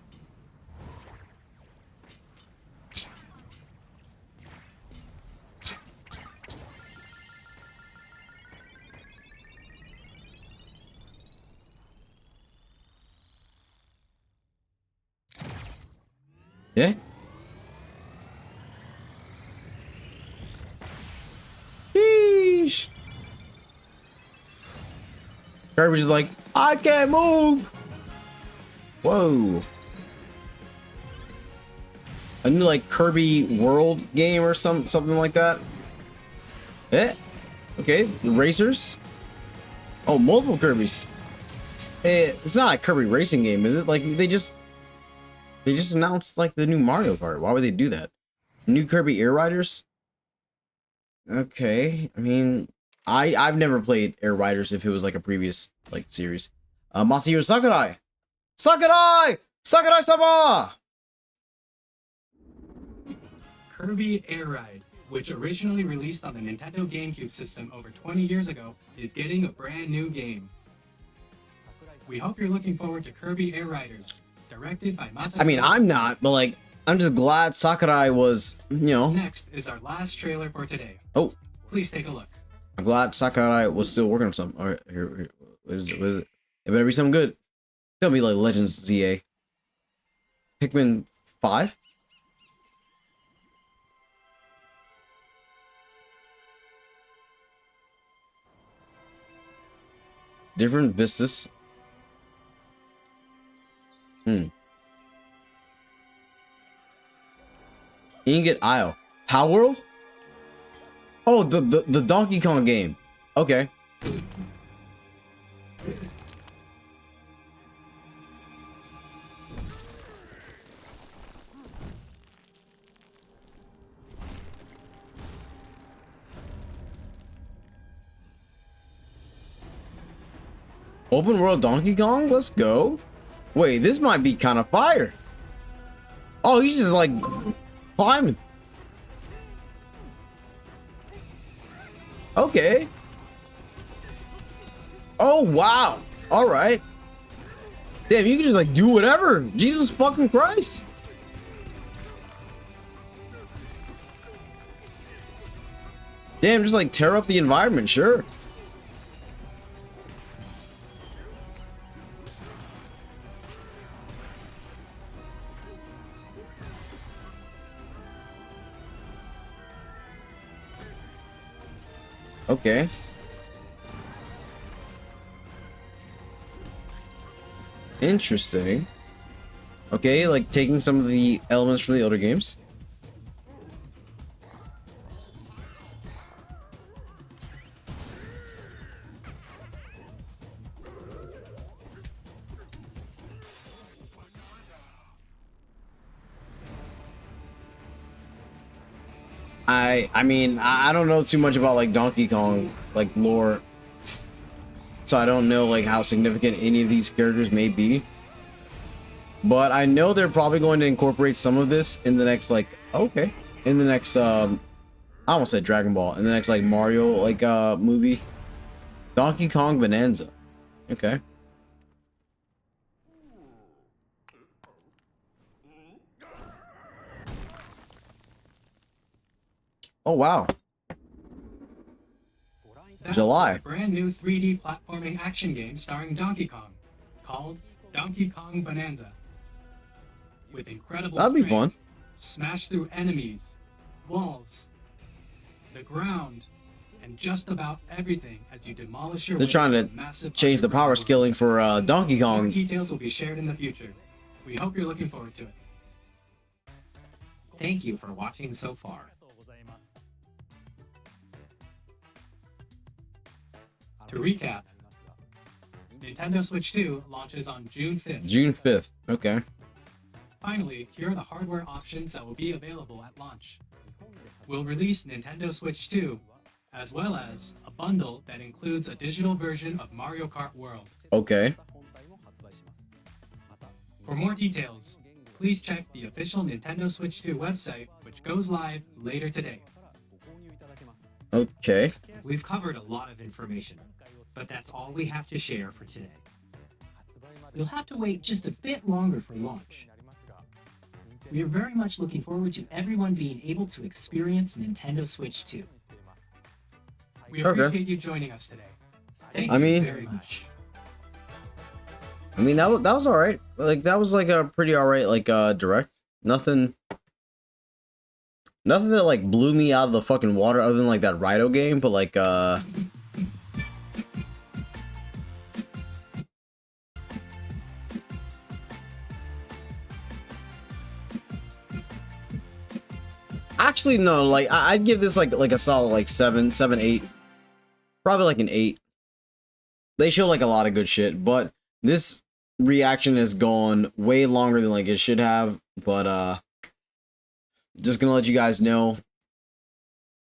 Yeah? Sheesh. Kirby's like, I can't move. Whoa. A new, like, Kirby World game or something like that. Eh? Okay, the racers. Oh, multiple Kirbys. It's not a Kirby racing game, is it? Like, they just announced, like, the new Mario Kart. Why would they do that? New Kirby Air Riders? Okay, I mean, I've never played Air Riders if it was, like, a previous, like, series. Masahiro Sakurai! Sakurai! Sakurai-sama! Kirby Air Ride, which originally released on the Nintendo GameCube system over 20 years ago, is getting a brand new game. We hope you're looking forward to Kirby Air Riders, directed by Masahiro. I mean, I'm not, but, like, I'm just glad Sakurai was, you know. Next is our last trailer for today. Oh. Please take a look. I'm glad Sakurai was still working on something. All right, here. What is it? What is it? It better be something good. It'll be like Legends ZA. Pikmin 5? Different vistas. Ingot Isle. Power World? Oh, the Donkey Kong game. Okay. Open world Donkey Kong? Let's go. Wait, this might be kind of fire. Oh, he's just like climbing. Okay. Oh, wow. All right. Damn, you can just like do whatever. Jesus fucking Christ. Damn, just like tear up the environment, sure. Okay. Interesting. Okay, like taking some of the elements from the older games. I mean, I don't know too much about like Donkey Kong like lore, so I don't know like how significant any of these characters may be. But I know they're probably going to incorporate some of this in the next like in the next I almost said Dragon Ball, in the next like Mario like movie. Donkey Kong Bonanza. Okay. Oh wow. That July. is a brand new 3D platforming action game starring Donkey Kong, called Donkey Kong Bonanza. With incredible That'd be strength, fun. smash through enemies, walls, the ground, and just about everything as you demolish your They're way trying through to massive change the power underground scaling for Donkey world. More Kong. details will be shared in the future. We hope you're looking forward to it. Thank you for watching so far. To recap, Nintendo Switch 2 launches on June 5th. June 5th. Okay. Finally, here are the hardware options that will be available at launch. We'll release Nintendo Switch 2, as well as a bundle that includes a digital version of Mario Kart World. Okay. For more details, please check the official Nintendo Switch 2 website, which goes live later today. Okay. We've covered a lot of information, but that's all we have to share for today. You'll have to wait just a bit longer for launch. We are very much looking forward to everyone being able to experience Nintendo Switch 2. We Okay. appreciate you joining us today. Thank I you mean- very much. I mean, that was all right. Like that was like a pretty all right like direct. Nothing that like blew me out of the fucking water other than like that Raito game, but like actually no, like I'd give this like a solid like 7, 8. Probably like an 8. They show like a lot of good shit, but this reaction has gone way longer than like it should have, but just gonna let you guys know,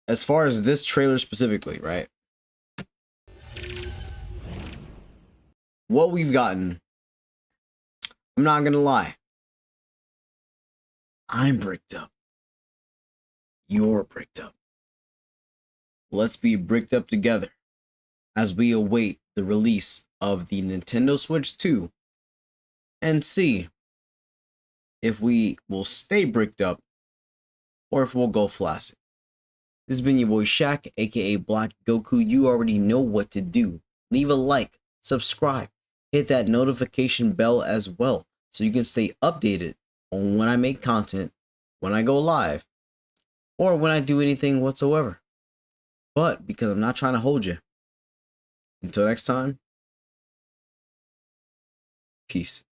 as far as this trailer specifically, right? What we've gotten, I'm not gonna lie, I'm bricked up. You're bricked up. Let's be bricked up together as we await the release of the Nintendo Switch 2 and see if we will stay bricked up or if we'll go flaccid. This has been your boy Shaq, aka Black Goku. You already know what to do. Leave a like, subscribe, hit that notification bell as well so you can stay updated on when I make content, when I go live, or when I do anything whatsoever. But because I'm not trying to hold you, until next time, peace.